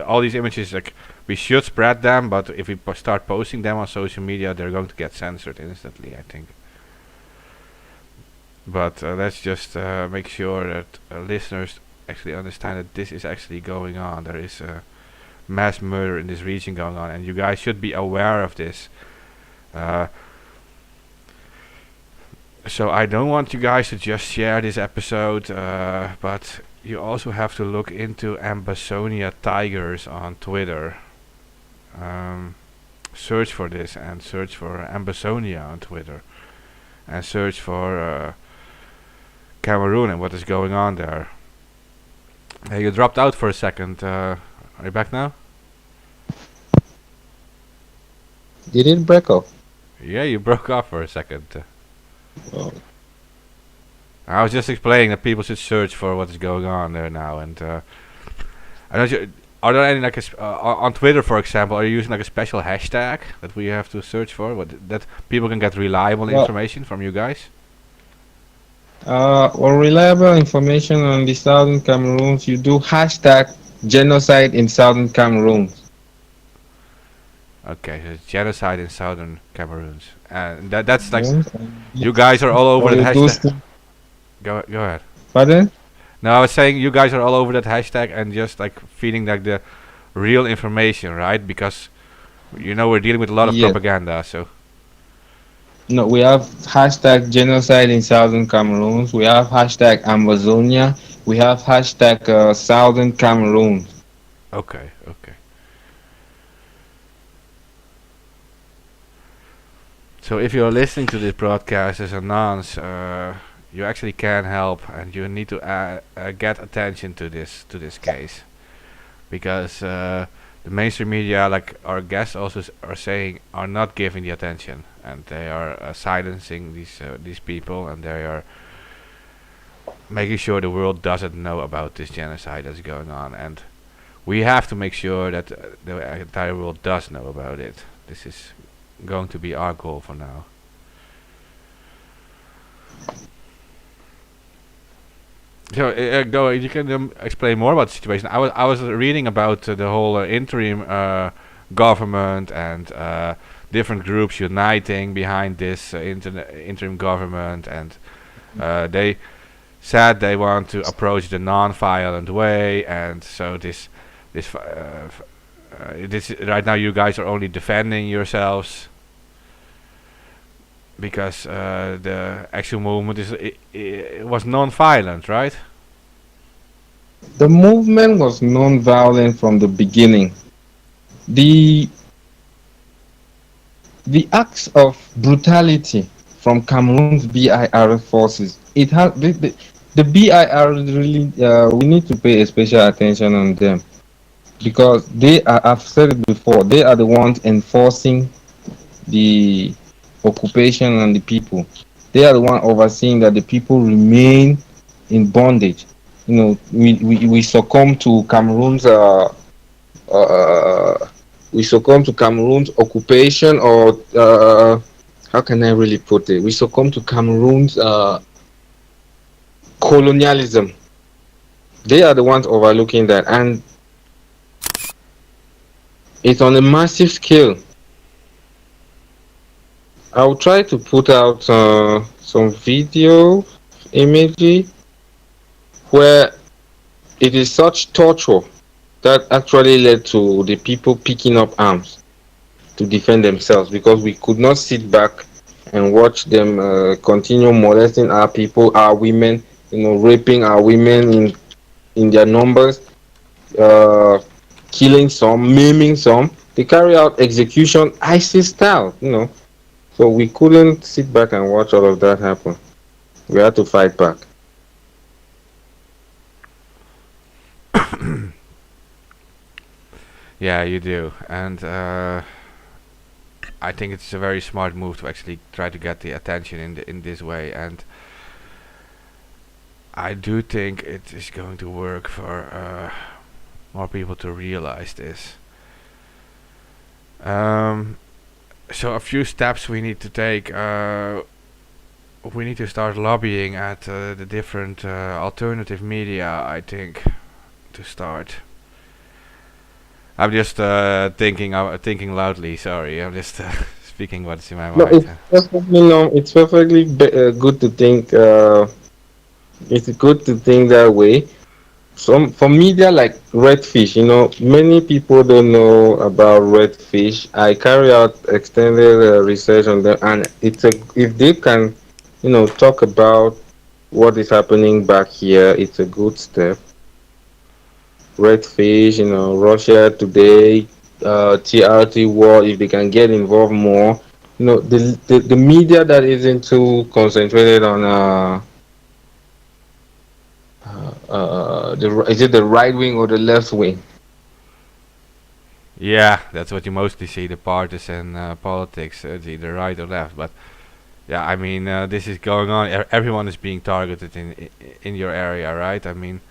Speaker 2: All these images, like, we should spread them, but if we start posting them on social media, they're going to get censored instantly, I think. But let's just make sure that listeners actually understand that this is actually going on. There is mass murder in this region going on, and you guys should be aware of this. So I don't want you guys to just share this episode, but you also have to look into Ambazonia tigers on Twitter. Search for this, and search for Ambazonia on Twitter, and search for Cameroon and what is going on there. Hey, you dropped out for a second. Are you back now?
Speaker 3: Did it break up?
Speaker 2: Yeah, you broke off for a second.
Speaker 3: Oh,
Speaker 2: I was just explaining that people should search for what is going on there now, and I don't. Are there any like on Twitter, for example, are you using like a special hashtag that we have to search for? What that people can get reliable
Speaker 3: well,
Speaker 2: information from you guys?
Speaker 3: reliable information on the Southern Cameroons, you do hashtag genocide in Southern Cameroons.
Speaker 2: Okay, so it's genocide in southern Cameroons, and that's like
Speaker 3: Yes,
Speaker 2: you guys are all over
Speaker 3: or
Speaker 2: that
Speaker 3: you do,
Speaker 2: hashtag. Go ahead.
Speaker 3: pardon?
Speaker 2: No, I was saying you guys are all over that hashtag and just like feeding like the real information, right? Because we're dealing with a lot of
Speaker 3: Yes.
Speaker 2: propaganda, so
Speaker 3: No, we have hashtag genocide in Southern Cameroons. We have hashtag Ambazonia. We have hashtag Southern Cameroon.
Speaker 2: okay, okay. So if you're listening to this broadcast as a nonce, you actually can help, and you need to get attention to this case, because the mainstream media, like our guests also are saying, are not giving the attention, and they are silencing these people, and they are making sure the world doesn't know about this genocide that's going on, and we have to make sure that the entire world does know about it. This is going to be our goal for now. So go. You can explain more about the situation. I was reading about the whole interim government and different groups uniting behind this interim government, and they said they want to approach the non-violent way, and so this right now you guys are only defending yourselves because the actual movement it was non-violent, right?
Speaker 3: The movement was non-violent from the beginning. The the acts of brutality from Cameroon's BIR forces. It has the BIR really. We need to pay a special attention on them because they are. I've said it before. They are the ones enforcing the occupation on the people. They are the one overseeing that the people remain in bondage. We succumb to Cameroon's uh, we succumb to Cameroon's occupation, or how can I really put it? We succumb to Cameroon's colonialism. They are the ones overlooking that, and it's on a massive scale. I'll try to put out some video imagery where it is such torture that actually led to the people picking up arms to defend themselves, because we could not sit back and watch them continue molesting our people, our women, raping our women in their numbers, uh, killing some, maiming some. They carry out execution ISIS style. So we couldn't sit back and watch all of that happen. We had to fight back.
Speaker 2: Yeah, you do, and I think it's a very smart move to actually try to get the attention in this way, and I do think it is going to work for more people to realize this. Um, so a few steps we need to take. We need to start lobbying at the different alternative media, I think, to start. I'm just thinking loudly. Sorry, I'm just speaking what's in my
Speaker 3: No,
Speaker 2: mind.
Speaker 3: it's perfectly good to think. It's good to think that way. Some for media like redfish, many people don't know about redfish. I carry out extended research on them, and if they can, talk about what is happening back here, it's a good step. Redfish, Russia Today, TRT War. If they can get involved more, the media that isn't too concentrated on is it the right wing or the left wing?
Speaker 2: Yeah, that's what you mostly see, the partisan politics. It's either right or left. But yeah, I mean, this is going on. Everyone is being targeted in your area, right? I mean,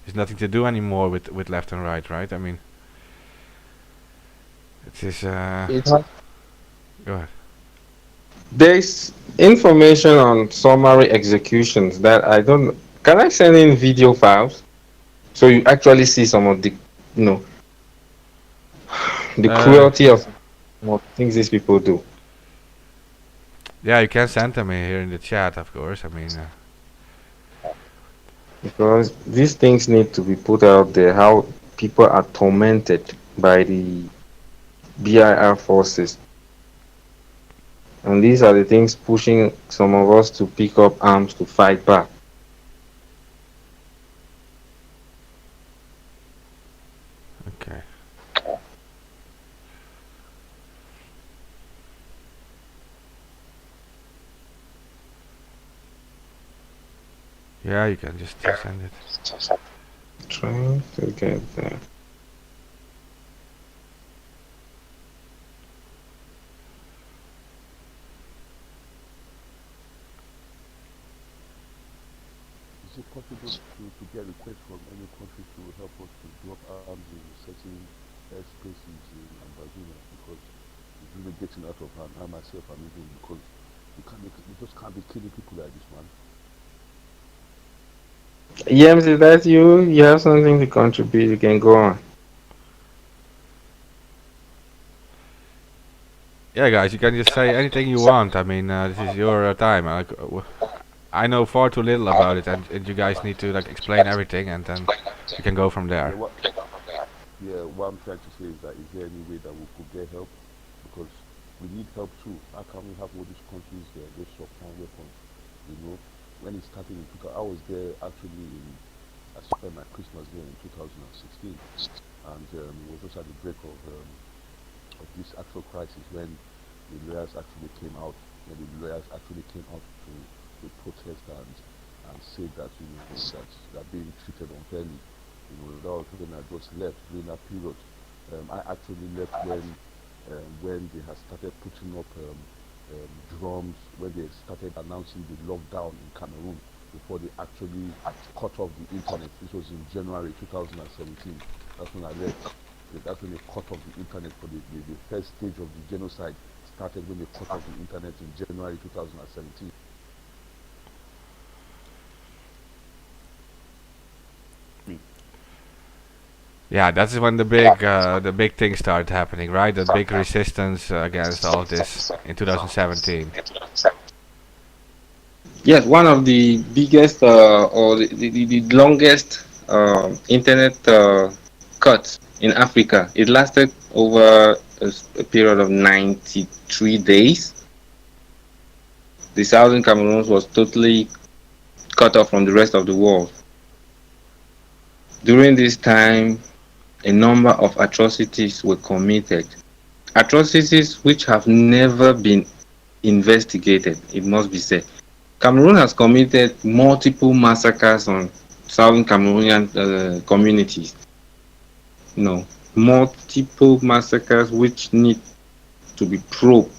Speaker 2: there's nothing to do anymore with left and right, right? I mean, it is.
Speaker 3: It has,
Speaker 2: Go ahead.
Speaker 3: there's information on summary executions that I don't. Can I send in video files so you actually see some of the, you know, the
Speaker 2: Uh,
Speaker 3: cruelty of what things these people do?
Speaker 2: yeah, you can send them in here in the chat, of course. I mean,
Speaker 3: Because these things need to be put out there. How people are tormented by the BIR forces, and these are the things pushing some of us to pick up arms to fight back.
Speaker 2: okay. Yeah, you can just send it.
Speaker 3: Trying to get there.
Speaker 6: Is it possible to get requests from any country to help us to drop arms in certain airspaces in Ambazonia? Because it's really getting out of hand. I myself am even because you just can't be killing people like this, man.
Speaker 3: James, is that you? You have something to contribute? You can go on.
Speaker 2: Yeah, guys, you can just say anything you want. I mean, this is your time. I know far too little about it, and you guys need to like explain everything, and then we can go from
Speaker 6: Yeah,
Speaker 2: there.
Speaker 6: what I'm trying to say is that is there any way that we could get help? Because we need help too. How can we have all these countries there, those supplying weapons? You know, when it started in 2000, I was there actually I spent my Christmas there in 2016, and it was just at the break of this actual crisis when the lawyers actually came out, when the lawyers actually came out to protest and say that that they're being treated unfairly. That was when I just left during that period. I actually left when they had started putting up drums, when they started announcing the lockdown in Cameroon before they actually cut off the internet. This was in January 2017. That's when I left. That's when they cut off the internet for the first stage of the genocide started when they cut off the internet in January 2017.
Speaker 2: Yeah, that's when the big things started happening, right? The big resistance against all of this in 2017.
Speaker 3: Yes, one of the biggest or the longest internet cuts in Africa. It lasted over a period of 93 days. The southern Cameroon was totally cut off from the rest of the world. During this time, a number of atrocities were committed. Atrocities which have never been investigated, it must be said. Cameroon has committed multiple massacres on southern Cameroonian communities. Multiple massacres which need to be probed,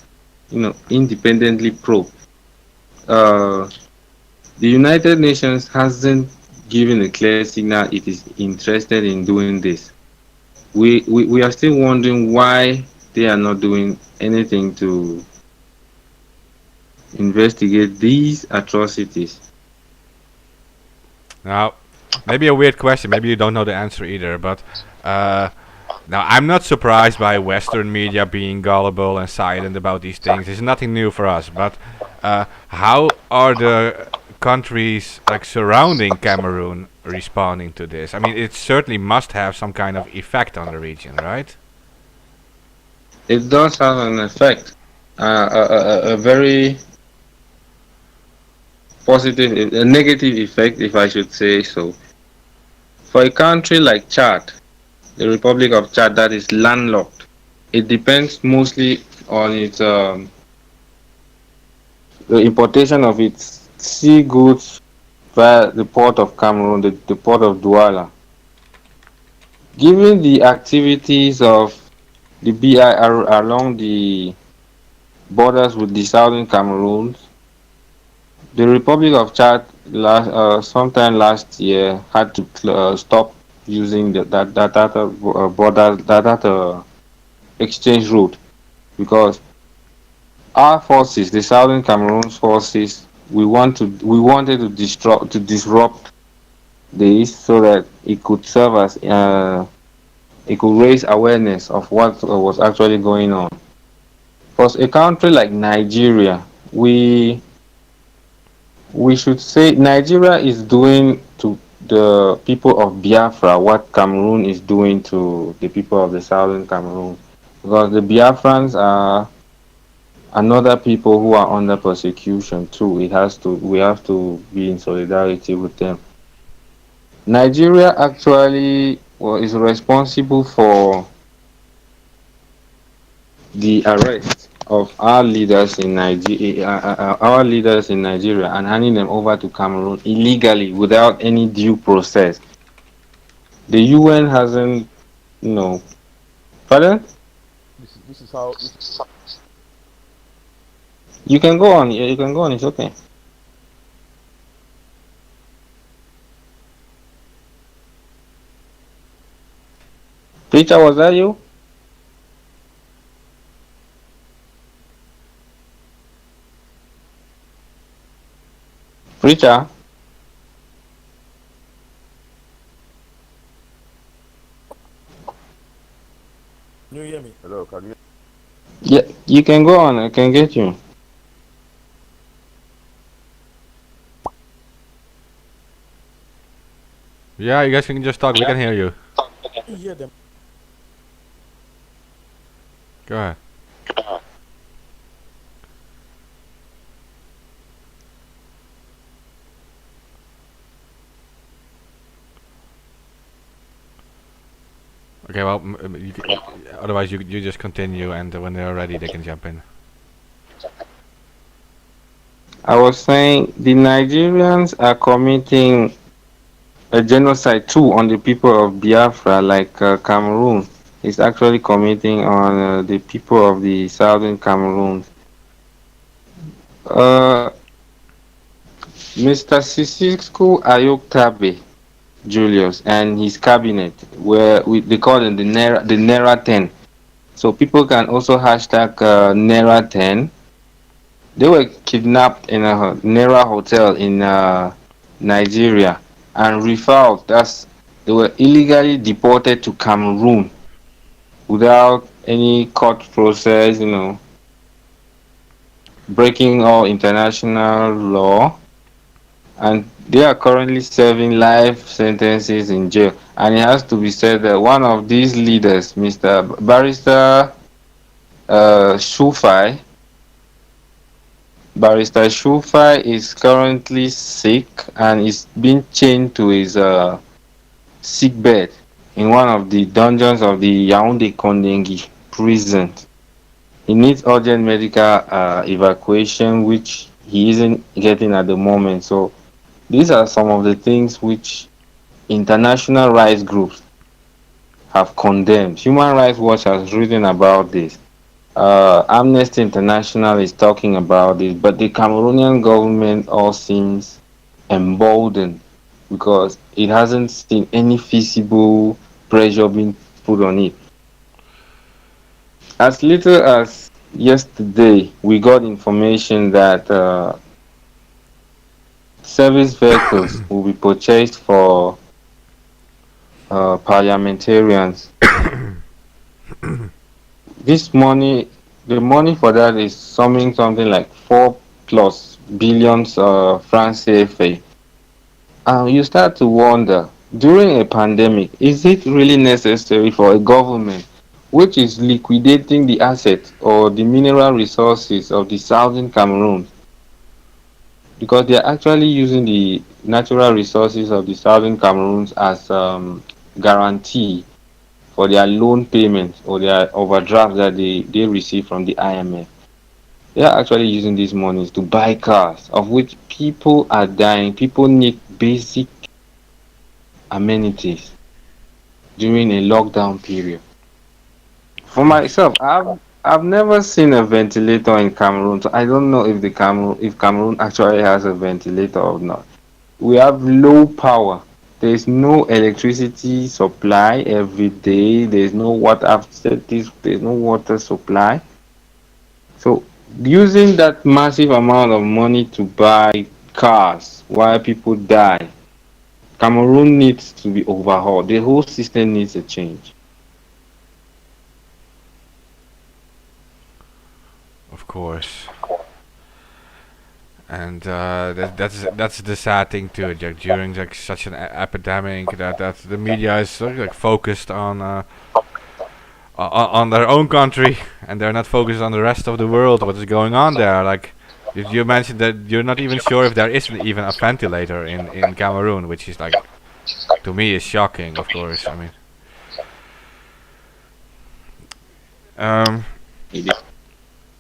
Speaker 3: independently probed. Uh, the United Nations hasn't given a clear signal it is interested in doing this. We are still wondering why they are not doing anything to investigate these atrocities.
Speaker 2: Now, maybe a weird question. Maybe you don't know the answer either. But now, I'm not surprised by Western media being gullible and silent about these things. It's nothing new for us. But how are the countries like surrounding Cameroon responding to this? I mean, it certainly must have some kind of effect on the region, right?
Speaker 3: It does have an effect, a very positive, a negative effect, if I should say so. For a country like Chad, the Republic of Chad that is landlocked, it depends mostly on its the importation of its sea goods via the port of Cameroon, the port of Douala. Given the activities of the BI are along the borders with the southern Cameroon. The Republic of Chad sometime last year had to stop using that data border that data exchange route because our forces, the Southern Cameroon forces, we wanted to disrupt this so that it could serve as it could raise awareness of what was actually going on. For a country like Nigeria, we should say Nigeria is doing to the people of Biafra what Cameroon is doing to the people of the Southern Cameroon, because the Biafrans are another people who are under persecution too. We have to be in solidarity with them. Nigeria actually is responsible for the arrest of our leaders in Nigeria, and handing them over to Cameroon illegally without any due process. The UN hasn't, you know, pardon?
Speaker 6: This is how this
Speaker 3: You can go on. You can go on. It's okay. Preacher, was that you? Preacher,
Speaker 7: Can you hear me?
Speaker 6: hello, can you
Speaker 3: yeah, you can go on. I can get you.
Speaker 2: Yeah, you guys can just talk. We can hear you.
Speaker 7: Can you hear them?
Speaker 2: Go ahead. Okay, well, otherwise you just continue, and when they're ready, they can jump in.
Speaker 3: I was saying the Nigerians are committing a genocide too on the people of Biafra, like Cameroon is actually committing on the people of the southern Cameroon. Uh, Mr. Sisisku Ayoktabe Julius and his cabinet, they call them the Nera 10. So people can also hashtag Nera 10. They were kidnapped in a Nera hotel in Nigeria and refouled. They were illegally deported to Cameroon without any court process, breaking all international law, and they are currently serving life sentences in jail. And it has to be said that one of these leaders, Mr. Barrister Shufai, Barrister Shufai is currently sick and is being chained to his sick bed in one of the dungeons of the Yaoundé Kondengi prison. He needs urgent medical evacuation, which he isn't getting at the moment. So these are some of the things which international rights groups have condemned. Human Rights Watch has written about this. Amnesty International is talking about this, but the Cameroonian government all seems emboldened because it hasn't seen any feasible pressure being put on it. As little as yesterday, we got information that service vehicles will be purchased for parliamentarians. This money, the money for that is something like 4+ billions francs CFA. You start to wonder, during a pandemic, is it really necessary for a government which is liquidating the assets or the mineral resources of the southern Cameroon, because they are actually using the natural resources of the southern Cameroons as guarantee for their loan payments or their overdraft that they receive from the IMF. They are actually using these monies to buy cars, of which people are dying. People need basic amenities during a lockdown period. For myself, I've never seen a ventilator in Cameroon, so I don't know if Cameroon actually has a ventilator or not. We have low power. There's no electricity supply every day. There's no water. I've said this. There's no water supply. So using that massive amount of money to buy cars while people die, Cameroon needs to be overhauled. The whole system needs a change.
Speaker 2: Of course. And that's the sad thing too. Like, during like such an epidemic, that the media is sort of, like focused on their own country, and they're not focused on the rest of the world. What is going on there? Like you mentioned that you're not even sure if there is even a ventilator in Cameroon, which is like, to me, is shocking. Of course, I mean. Um,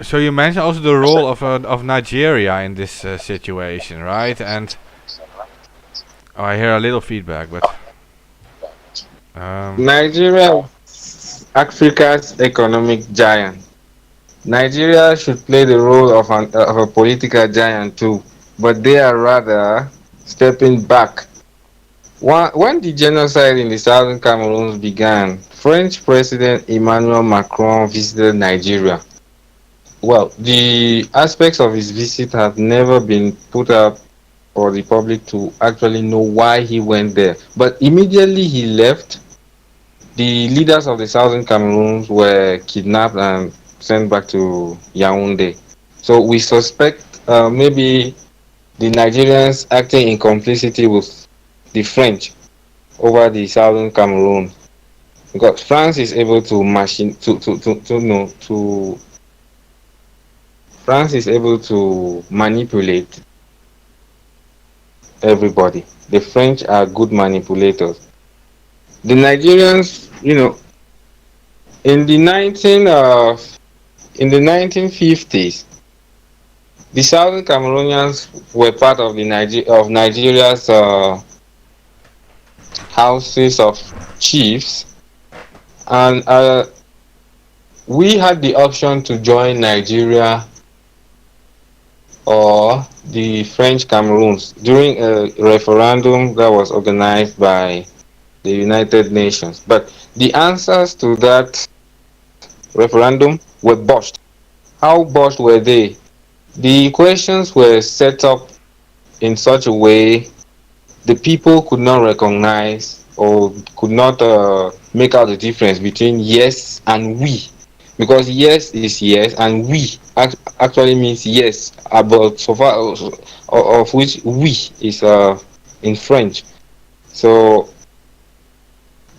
Speaker 2: so you mentioned also the role of Nigeria in this situation, right? And I hear a little feedback, but
Speaker 3: Nigeria, Africa's economic giant. Nigeria should play the role of a political giant too, but they are rather stepping back. When the genocide in the southern Cameroons began, French President Emmanuel Macron visited Nigeria. Well, the aspects of his visit have never been put out for the public to actually know why he went there. But immediately he left, the leaders of the southern Cameroons were kidnapped and sent back to Yaoundé. So we suspect maybe the Nigerians acting in complicity with the French over the southern Cameroon, because France is able to machine to know to France is able to manipulate everybody. The French are good manipulators. The Nigerians, in the 1950s, the Southern Cameroonians were part of Nigeria's houses of chiefs, and we had the option to join Nigeria or the French Cameroons during a referendum that was organized by the United Nations. But the answers to that referendum were botched. How botched were they? The questions were set up in such a way the people could not recognize or could not make out the difference between yes and we. Because yes is yes and we actually means yes, but so far of which we is in French. So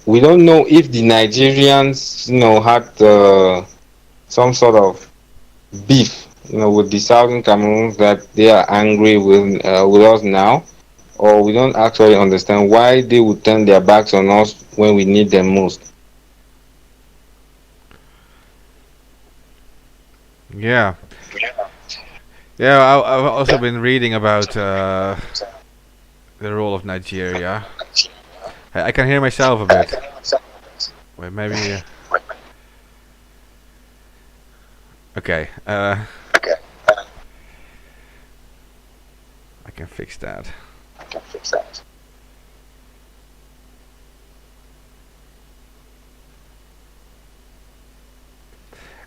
Speaker 3: we don't know if the Nigerians, had some sort of beef, with the Southern Cameroon, that they are angry with us now, or we don't actually understand why they would turn their backs on us when we need them most.
Speaker 2: yeah, yeah. I've also been reading about the role of Nigeria. I can hear myself a bit. Wait, maybe. Okay. I can fix that.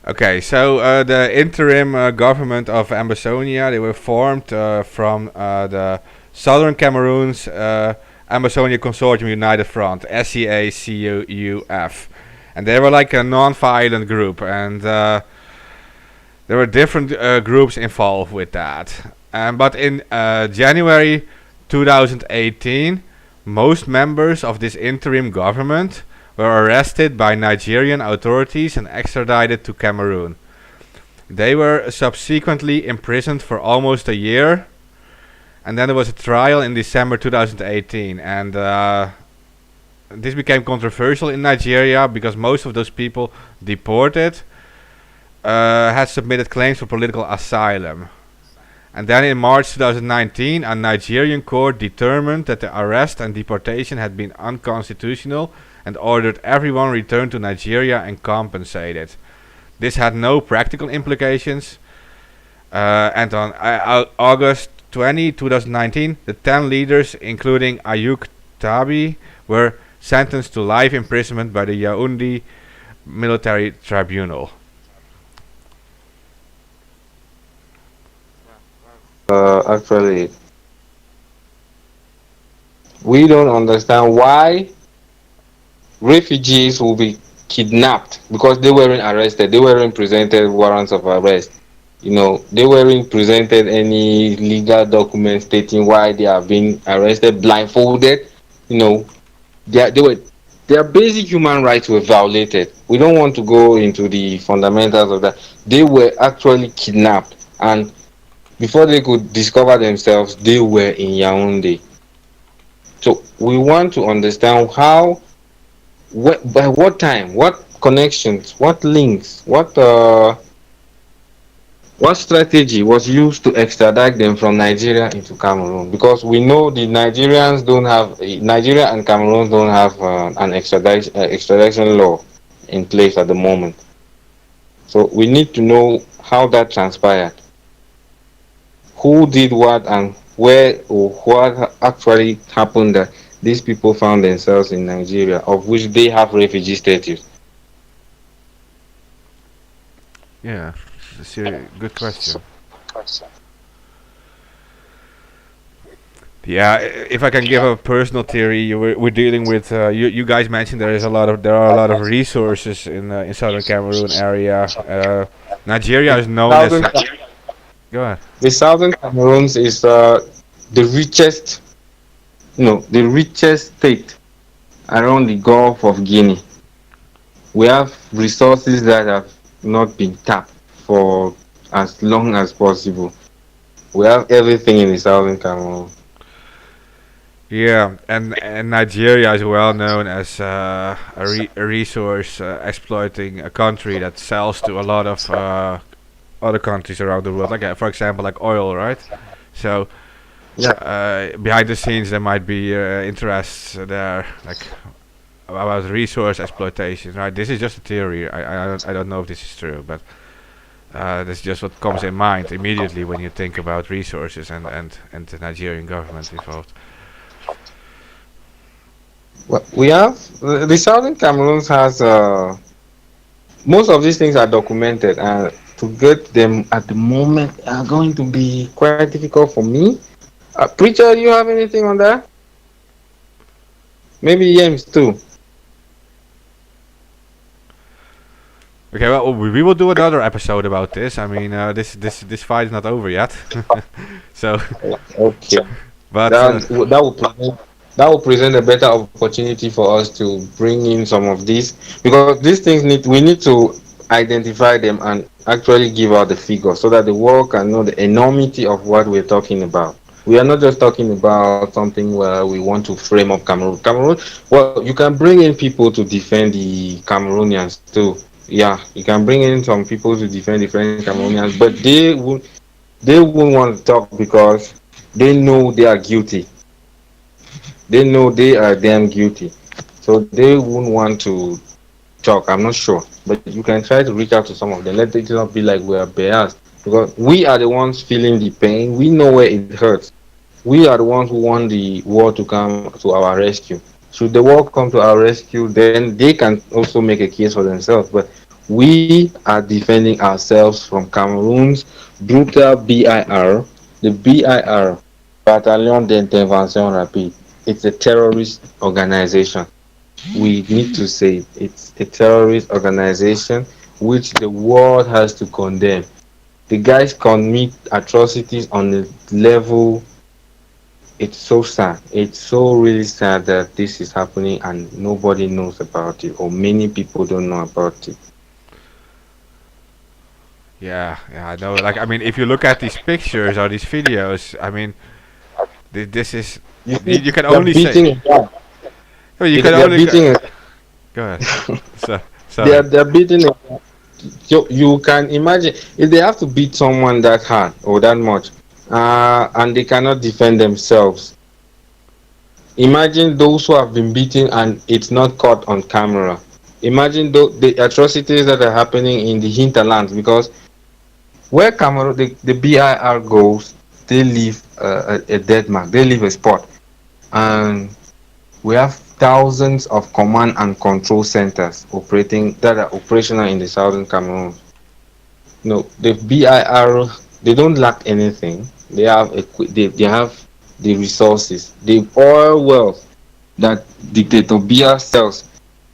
Speaker 2: Okay, so the interim government of Ambazonia, they were formed from the Southern Cameroon's Ambazonia Consortium United Front, SEACUF. And they were like a non-violent group, and there were different groups involved with that. But in January 2018, most members of this interim government were arrested by Nigerian authorities and extradited to Cameroon. They were subsequently imprisoned for almost a year, and then there was a trial in December 2018, and this became controversial in Nigeria because most of those people deported had submitted claims for political asylum. And then in March 2019, a Nigerian court determined that the arrest and deportation had been unconstitutional and ordered everyone returned to Nigeria and compensated. This had no practical implications, and on August 20, 2019, the 10 leaders, including Ayuk Tabi, were sentenced to life imprisonment by the Yaoundé military tribunal.
Speaker 3: Actually, we don't understand why refugees will be kidnapped because they weren't arrested. They weren't presented warrants of arrest. They weren't presented any legal documents stating why they are being arrested, blindfolded. You know, they were their basic human rights were violated. We don't want to go into the fundamentals of that. They were actually kidnapped, and before they could discover themselves, they were in Yaoundé. So we want to understand how, by what time, what connections, what links, what strategy was used to extradite them from Nigeria into Cameroon? Because we know the Nigerians don't have Nigeria and Cameroon don't have an extradition law in place at the moment. So we need to know how that transpired, who did what, and where or what actually happened that these people found themselves in Nigeria, of which they have refugee status.
Speaker 2: Yeah, it's a good question. Yeah, if I can give a personal theory, we're dealing with. You guys mentioned there are a lot of resources in southern Cameroon area. Nigeria is known as.
Speaker 3: Southern,
Speaker 2: Go ahead.
Speaker 3: the southern Cameroons is the richest, the richest state around the Gulf of Guinea. We have resources that have not been tapped for as long as possible. We have everything in the southern Cameroon.
Speaker 2: Yeah, and Nigeria is well known as a resource exploiting a country that sells to a lot of other countries around the world. Like for example, like oil, right? So behind the scenes there might be interests there, like about resource exploitation, right? This is just a theory. I don't know if this is true, but that's just what comes in mind immediately when you think about resources and the Nigerian government involved.
Speaker 3: Well, we have the southern Cameroons has most of these things are documented, and to get them at the moment are going to be quite difficult for me. Preacher, you have anything on that? Maybe James too.
Speaker 2: Okay, well, we will do another episode about this. I mean, this fight is not over yet. So,
Speaker 3: Okay,
Speaker 2: but
Speaker 3: that will present a better opportunity for us to bring in some of these, because these things we need to identify them and actually give out the figures so that the world can know the enormity of what we're talking about. We are not just talking about something where we want to frame up Cameroon. Well, you can bring in people to defend the Cameroonians too. Yeah, you can bring in some people to defend different Cameroonians, but they won't want to talk because they know they are guilty. They know they are damn guilty. So they won't want to talk. I'm not sure. But you can try to reach out to some of them. Let it not be like we are biased. Because we are the ones feeling the pain. We know where it hurts. We are the ones who want the war to come to our rescue. Should the war come to our rescue, then they can also make a case for themselves. But we are defending ourselves from Cameroon's brutal BIR. The BIR, Bataillon d'Intervention Rapide. It's a terrorist organization. We need to say it's a terrorist organization which the world has to condemn. The guys commit atrocities on a level. It's so sad. It's so really sad that this is happening and nobody knows about it, or many people don't know about it.
Speaker 2: yeah, I know. Like, I mean, if you look at these pictures or these videos, I mean, this is
Speaker 3: You
Speaker 2: you
Speaker 3: see,
Speaker 2: can
Speaker 3: they're
Speaker 2: only
Speaker 3: beating
Speaker 2: say.
Speaker 3: it down.
Speaker 2: I mean, you can
Speaker 3: They're
Speaker 2: only
Speaker 3: beating it.
Speaker 2: go ahead. So
Speaker 3: They're
Speaker 2: sorry.
Speaker 3: they're beating it. So you can imagine if they have to beat someone that hard or that much, and they cannot defend themselves. Imagine those who have been beaten and it's not caught on camera. Imagine the atrocities that are happening in the hinterlands, because where Cameroon, the BIR goes, they leave a dead mark, they leave a spot. And we have thousands of command and control centers operating that are operational in the southern Cameroon. No, the BIR, they don't lack anything. They have the resources, the oil wealth that Dictator Biya sells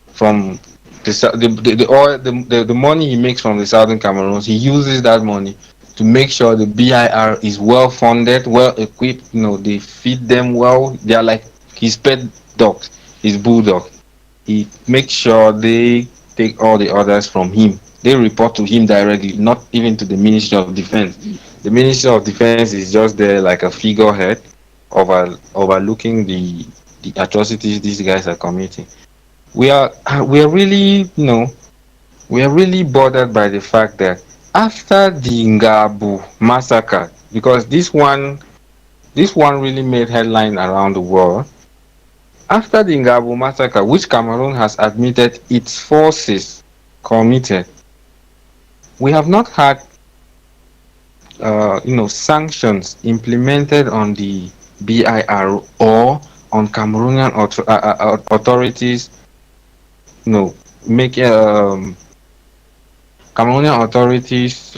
Speaker 3: from the oil, the money he makes from the southern Cameroons. He uses that money to make sure the BIR is well funded, well equipped. They feed them well. They are like his pet dogs, his bulldog. He makes sure they take all the orders from him. They report to him directly, not even to the Ministry of Defense. The Ministry of Defense is just there like a figurehead overlooking the atrocities these guys are committing. We are we are really we are really bothered by the fact that after the Ngabu massacre, because this one really made headline around the world. After the Ngabu massacre, which Cameroon has admitted its forces committed, we have not had sanctions implemented on the BIR or on Cameroonian authorities. No, make Cameroonian authorities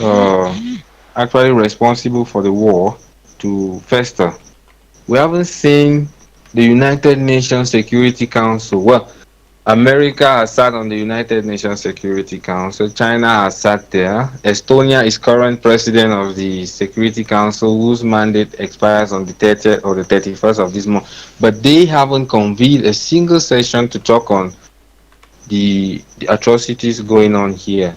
Speaker 3: actually responsible for the war to fester. We haven't seen the United Nations Security Council. Well, America has sat on the United Nations Security Council. China has sat there. Estonia is current president of the Security Council, whose mandate expires on the 30th or the 31st of this month. But they haven't convened a single session to talk on the atrocities going on here.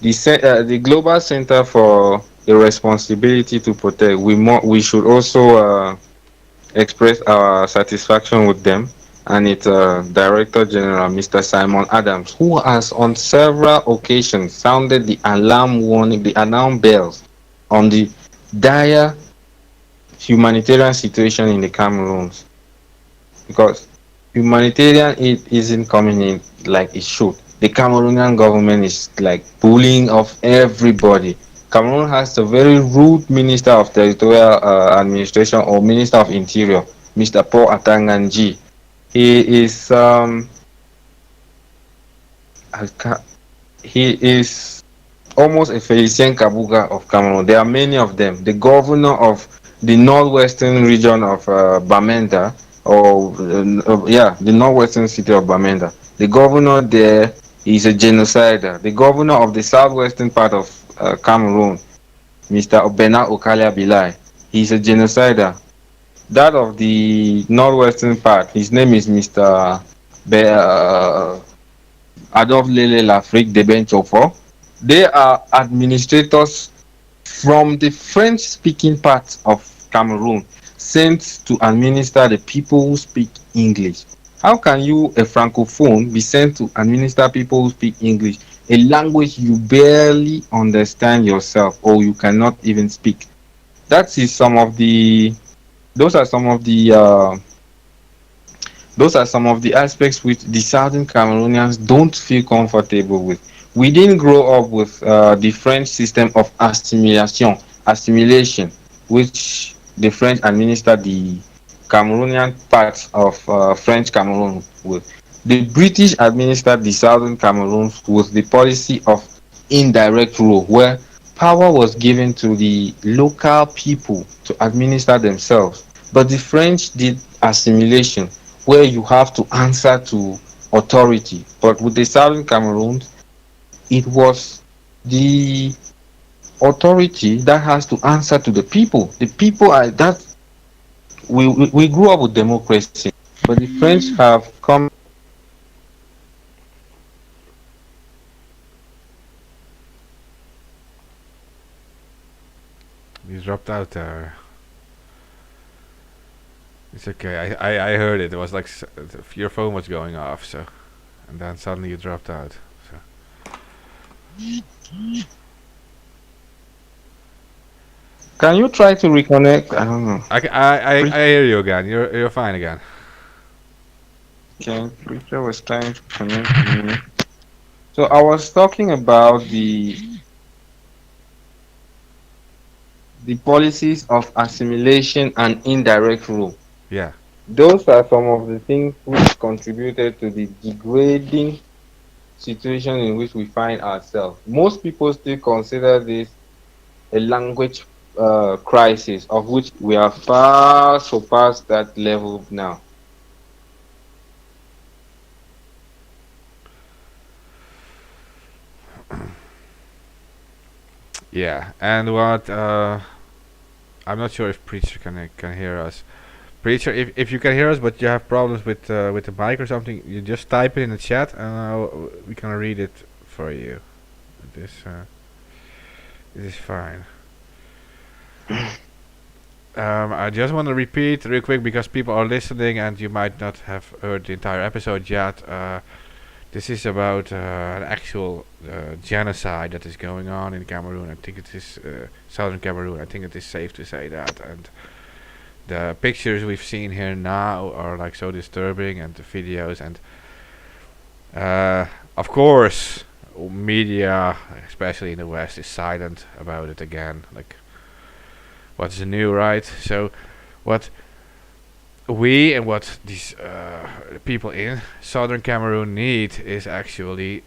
Speaker 3: The Global Center for the Responsibility to Protect, we should also express our satisfaction with them and its Director General, Mr. Simon Adams, who has on several occasions sounded the alarm warning, the alarm bells on the dire humanitarian situation in the Cameroons, because humanitarian aid isn't coming in like it should. The Cameroonian government is like bullying off everybody. Cameroon has a very rude Minister of Territorial Administration or Minister of Interior, Mr. Paul Atanganji. He is he is almost a Felicien Kabuga of Cameroon. There are many of them. The governor of the northwestern region of Bamenda, or yeah, the northwestern city of Bamenda. The governor there is a genocider. The governor of the southwestern part of Cameroon, Mr. Obena Okalia Bilai, he's a genocider. That of the northwestern part, his name is Mr. Adolphe Lele Lafrique de Benchofo. They are administrators from the French speaking part of Cameroon, sent to administer the people who speak English. How can you, a francophone, be sent to administer people who speak English, a language you barely understand yourself or you cannot even speak? That is some of the those are some of the aspects which the Southern Cameroonians don't feel comfortable with. We didn't grow up with the French system of assimilation, which the French administered the Cameroonian parts of French Cameroon with. The British administered the Southern Cameroon with the policy of indirect rule, where power was given to the local people to administer themselves. But the French did assimilation, where you have to answer to authority. But with the Southern Cameroon, it was the authority that has to answer to the people. The people are that we grew up with democracy, but the French have come.
Speaker 2: You dropped out there. It's okay. I heard it. It was like your phone was going off, so, and then suddenly you dropped out. So
Speaker 3: Can you try to reconnect? I don't know.
Speaker 2: I hear you again. You're fine again.
Speaker 3: Okay, preacher was trying to connect me. So I was talking about the policies of assimilation and indirect rule.
Speaker 2: Yeah.
Speaker 3: Those are some of the things which contributed to the degrading situation in which we find ourselves. Most people still consider this a language crisis, of which we are far surpassed that level now.
Speaker 2: Yeah. And what? I'm not sure if preacher can hear us. Preacher, if you can hear us, but you have problems with the mic or something, you just type it in the chat, and we can read it for you. This is fine. I just want to repeat real quick because people are listening and you might not have heard the entire episode yet. This is about an actual genocide that is going on in Cameroon. I think it is southern Cameroon. I think it is safe to say that. And the pictures we've seen here now are like so disturbing, and the videos, and of course, media, especially in the West, is silent about it again. Like, what's new, right? So, what we and what these people in southern Cameroon need is actually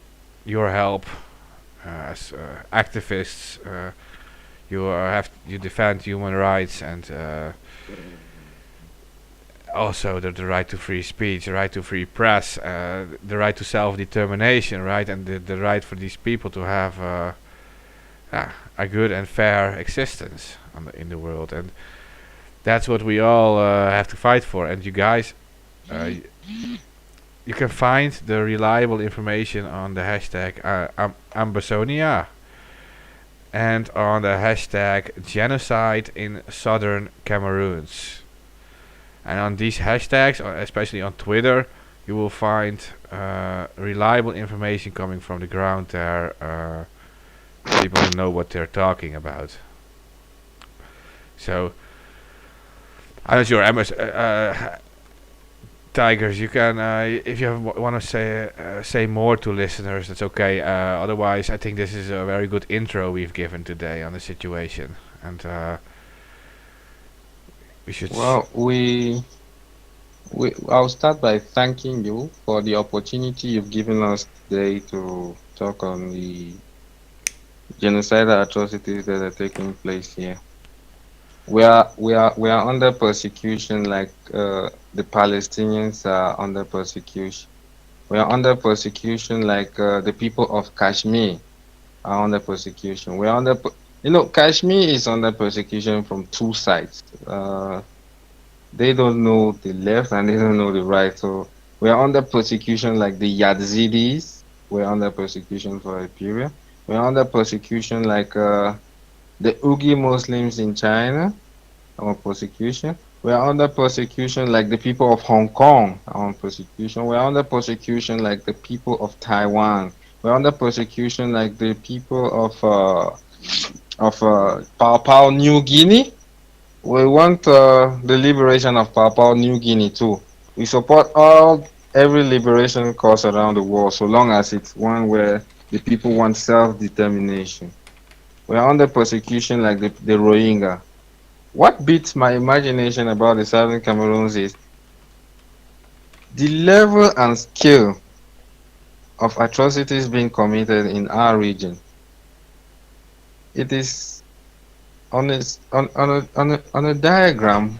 Speaker 2: your help as activists. You defend human rights and also the right to free speech, the right to free press, the right to self-determination, right, and the right for these people to have a good and fair existence in the world, and that's what we all have to fight for. And you guys, you can find the reliable information on the hashtag Ambazonia and on the hashtag genocide in southern Cameroons. And on these hashtags, especially on Twitter, you will find reliable information coming from the ground there. People who know what they're talking about. So, I'm not sure, Tigers, you can, if you want to say more to listeners, that's okay. Otherwise, I think this is a very good intro we've given today on the situation, and we should.
Speaker 3: Well, I'll start by thanking you for the opportunity you've given us today to talk on the genocidal atrocities that are taking place here. We are under persecution like the Palestinians are under persecution. We are under persecution like the people of Kashmir are under persecution. We are Kashmir is under persecution from two sides. They don't know the left and they don't know the right. So we are under persecution like the Yazidis. We're under persecution for a period. We're under persecution like the Uyghur Muslims in China are on persecution. We are under persecution like the people of Hong Kong are on persecution. We are under persecution like the people of Taiwan. We're under persecution like the people of Papua New Guinea. We want the liberation of Papua New Guinea too. We support every liberation cause around the world, so long as it's one where the people want self-determination. We are under persecution like the Rohingya. What beats my imagination about the Southern Cameroons is the level and scale of atrocities being committed in our region. It is on a diagram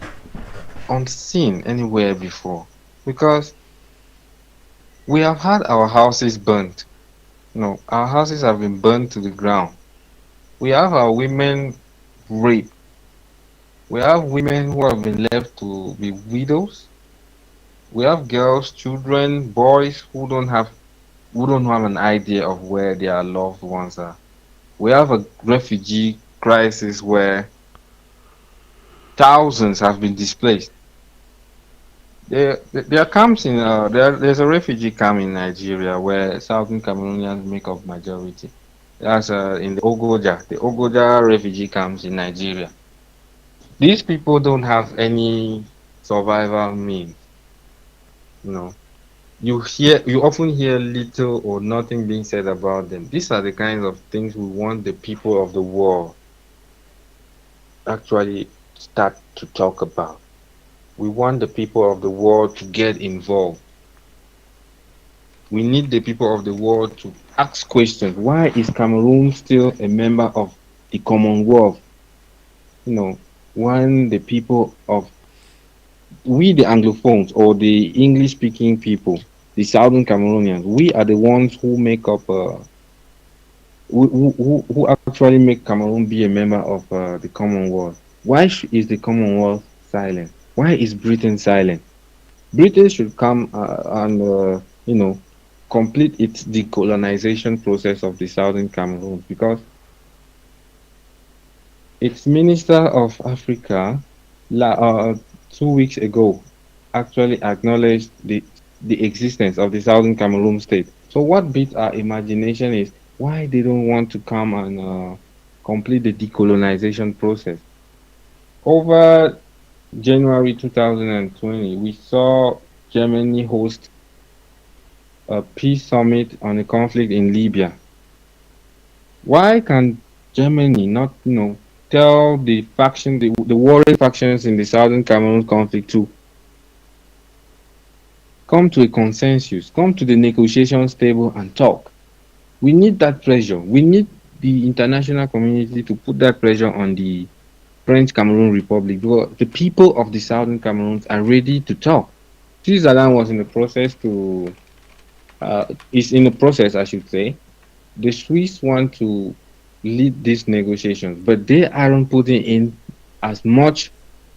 Speaker 3: unseen anywhere before, because we have had our houses burnt. Our houses have been burned to the ground. We have our women raped. We have women who have been left to be widows. We have girls, children, boys who don't have an idea of where their loved ones are. We have a refugee crisis where thousands have been displaced. There comes in there's a refugee camp in Nigeria where Southern Cameroonians make up majority. That's in the Ogoja refugee camps in Nigeria. These people don't have any survival means, you know. you often hear little or nothing being said about them. These are the kinds of things we want the people of the world actually start to talk about. We want the people of the world to get involved. We need the people of the world to ask questions. Why is Cameroon still a member of the Commonwealth? You know, when the people of we, the Anglophones or the English speaking people, the Southern Cameroonians, we are the ones who make up, who actually make Cameroon be a member of the Commonwealth. Why is the Commonwealth silent? Why is Britain silent? Britain should come and, complete its decolonization process of the Southern Cameroon because its Minister of Africa 2 weeks ago actually acknowledged the existence of the Southern Cameroon state. So what beats our imagination is why they don't want to come and complete the decolonization process. Over January 2020, we saw Germany host a peace summit on the conflict in Libya. Why can Germany not, tell the warring factions in the southern Cameroon conflict to come to a consensus, come to the negotiations table and talk? We need that pressure. We need the international community to put that pressure on the French Cameroon Republic because the people of the southern Cameroons are ready to talk. Switzerland was in the process to is in the process, I should say. The Swiss want to lead these negotiations, but they aren't putting in as much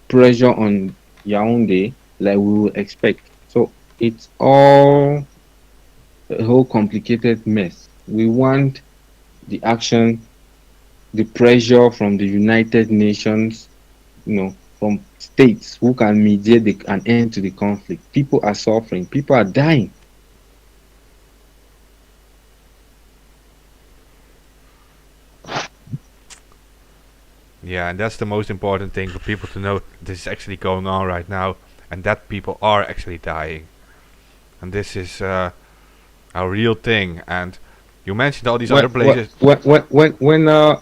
Speaker 3: pressure on Yaoundé like we would expect. So it's all a whole complicated mess. We want the action, the pressure from the United Nations, from states who can mediate an end to the conflict. People are suffering, people are dying.
Speaker 2: Yeah, and that's the most important thing for people to know. This is actually going on right now, and that people are actually dying, and this is a real thing. And you mentioned all these
Speaker 3: When
Speaker 2: other places.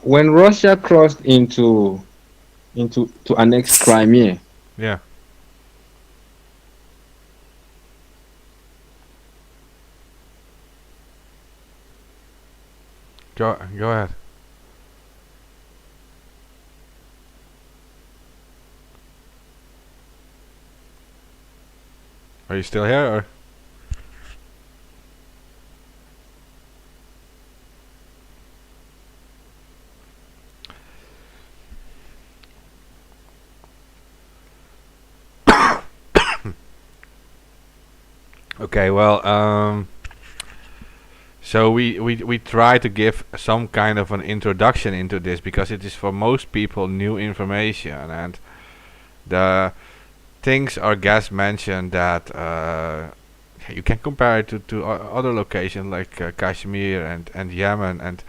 Speaker 3: when Russia crossed into to annex Crimea,
Speaker 2: Yeah, go ahead. Are you still here, or? Okay, well, so we try to give some kind of an introduction into this because it is for most people new information, and the things our guest mentioned that you can compare it to other locations like Kashmir and Yemen, and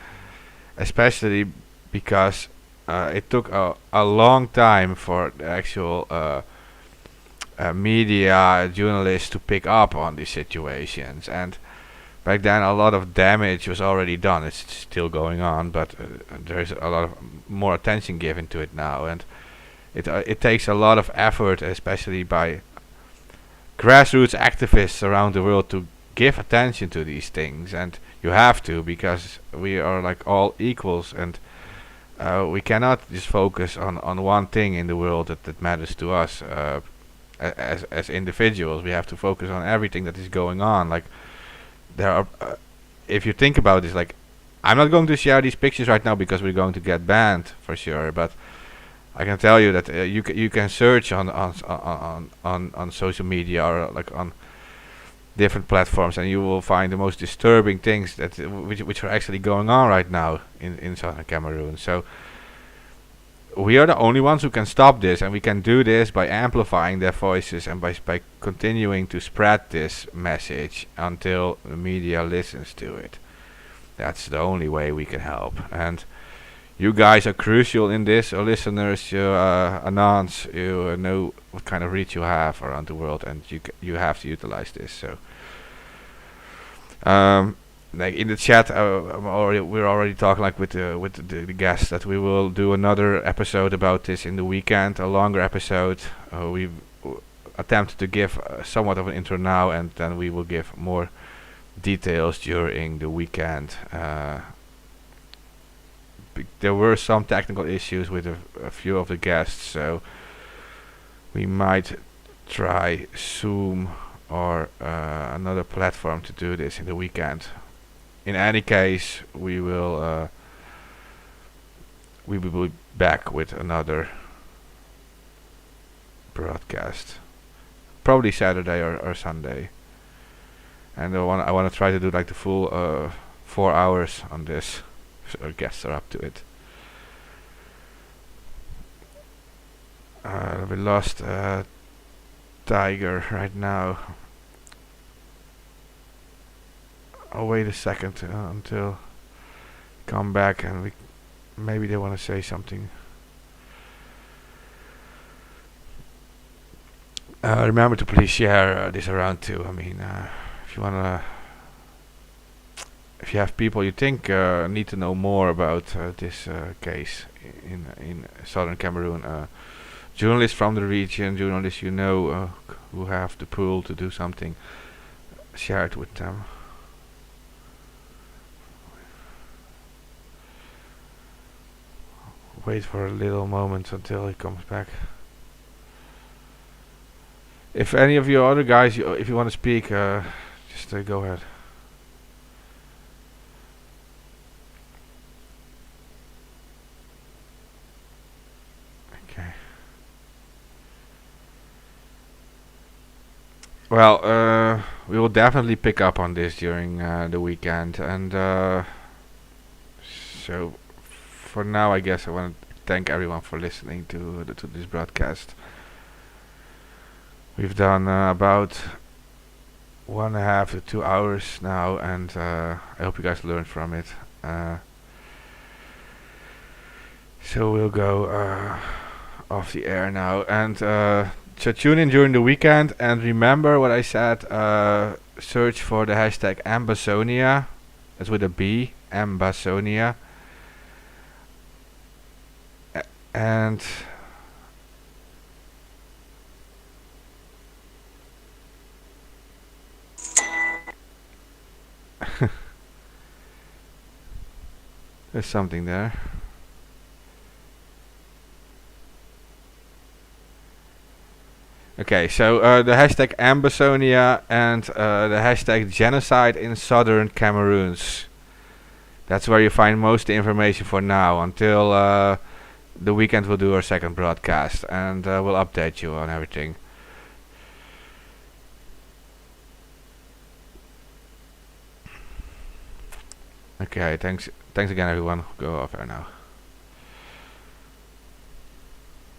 Speaker 2: especially because it took a long time for the actual media journalists to pick up on these situations, and back then a lot of damage was already done. It's still going on, but there's a lot of more attention given to it now, and it takes a lot of effort, especially by grassroots activists around the world, to give attention to these things. And you have to, because we are like all equals, and we cannot just focus on one thing in the world that matters to us. As individuals, we have to focus on everything that is going on. Like there are, if you think about this, like I'm not going to share these pictures right now because we're going to get banned for sure. But I can tell you that you can search on social media or like on different platforms, and you will find the most disturbing things that which are actually going on right now in southern Cameroon. So we are the only ones who can stop this, and we can do this by amplifying their voices and by continuing to spread this message until the media listens to it. That's the only way we can help. And you guys are crucial in this, or listeners. You announce, you know what kind of reach you have around the world, and you have to utilize this. So Like in the chat, we're already talking like with the guests that we will do another episode about this in the weekend, a longer episode. We attempted to give somewhat of an intro now, and then we will give more details during the weekend. There were some technical issues with a few of the guests, so we might try Zoom or another platform to do this in the weekend. In any case, we will be back with another broadcast, probably Saturday or Sunday. And I want to try to do like the full 4 hours on this, so our guests are up to it. We lost Tiger right now. I'll wait a second until come back, and maybe they want to say something. Remember to please share this around too. I mean, if you have people you think need to know more about this case in southern Cameroon, journalists from the region, journalists who have the pull to do something, share it with them. Wait for a little moment until he comes back. If any of you other guys, if you want to speak, just go ahead. Okay. Well, we will definitely pick up on this during the weekend, and so for now, I guess I want to thank everyone for listening to this broadcast. We've done about 1.5 to 2 hours now, and I hope you guys learned from it. So we'll go off the air now, and so tune in during the weekend, and remember what I said. Search for the hashtag Ambazonia. That's with a B, Ambazonia. And there's something there. Okay, so the hashtag Ambazonia and the hashtag genocide in southern Cameroons. That's where you find most of the information for now, until the weekend we'll do our second broadcast, and we'll update you on everything. Okay, thanks again everyone. Go off air now.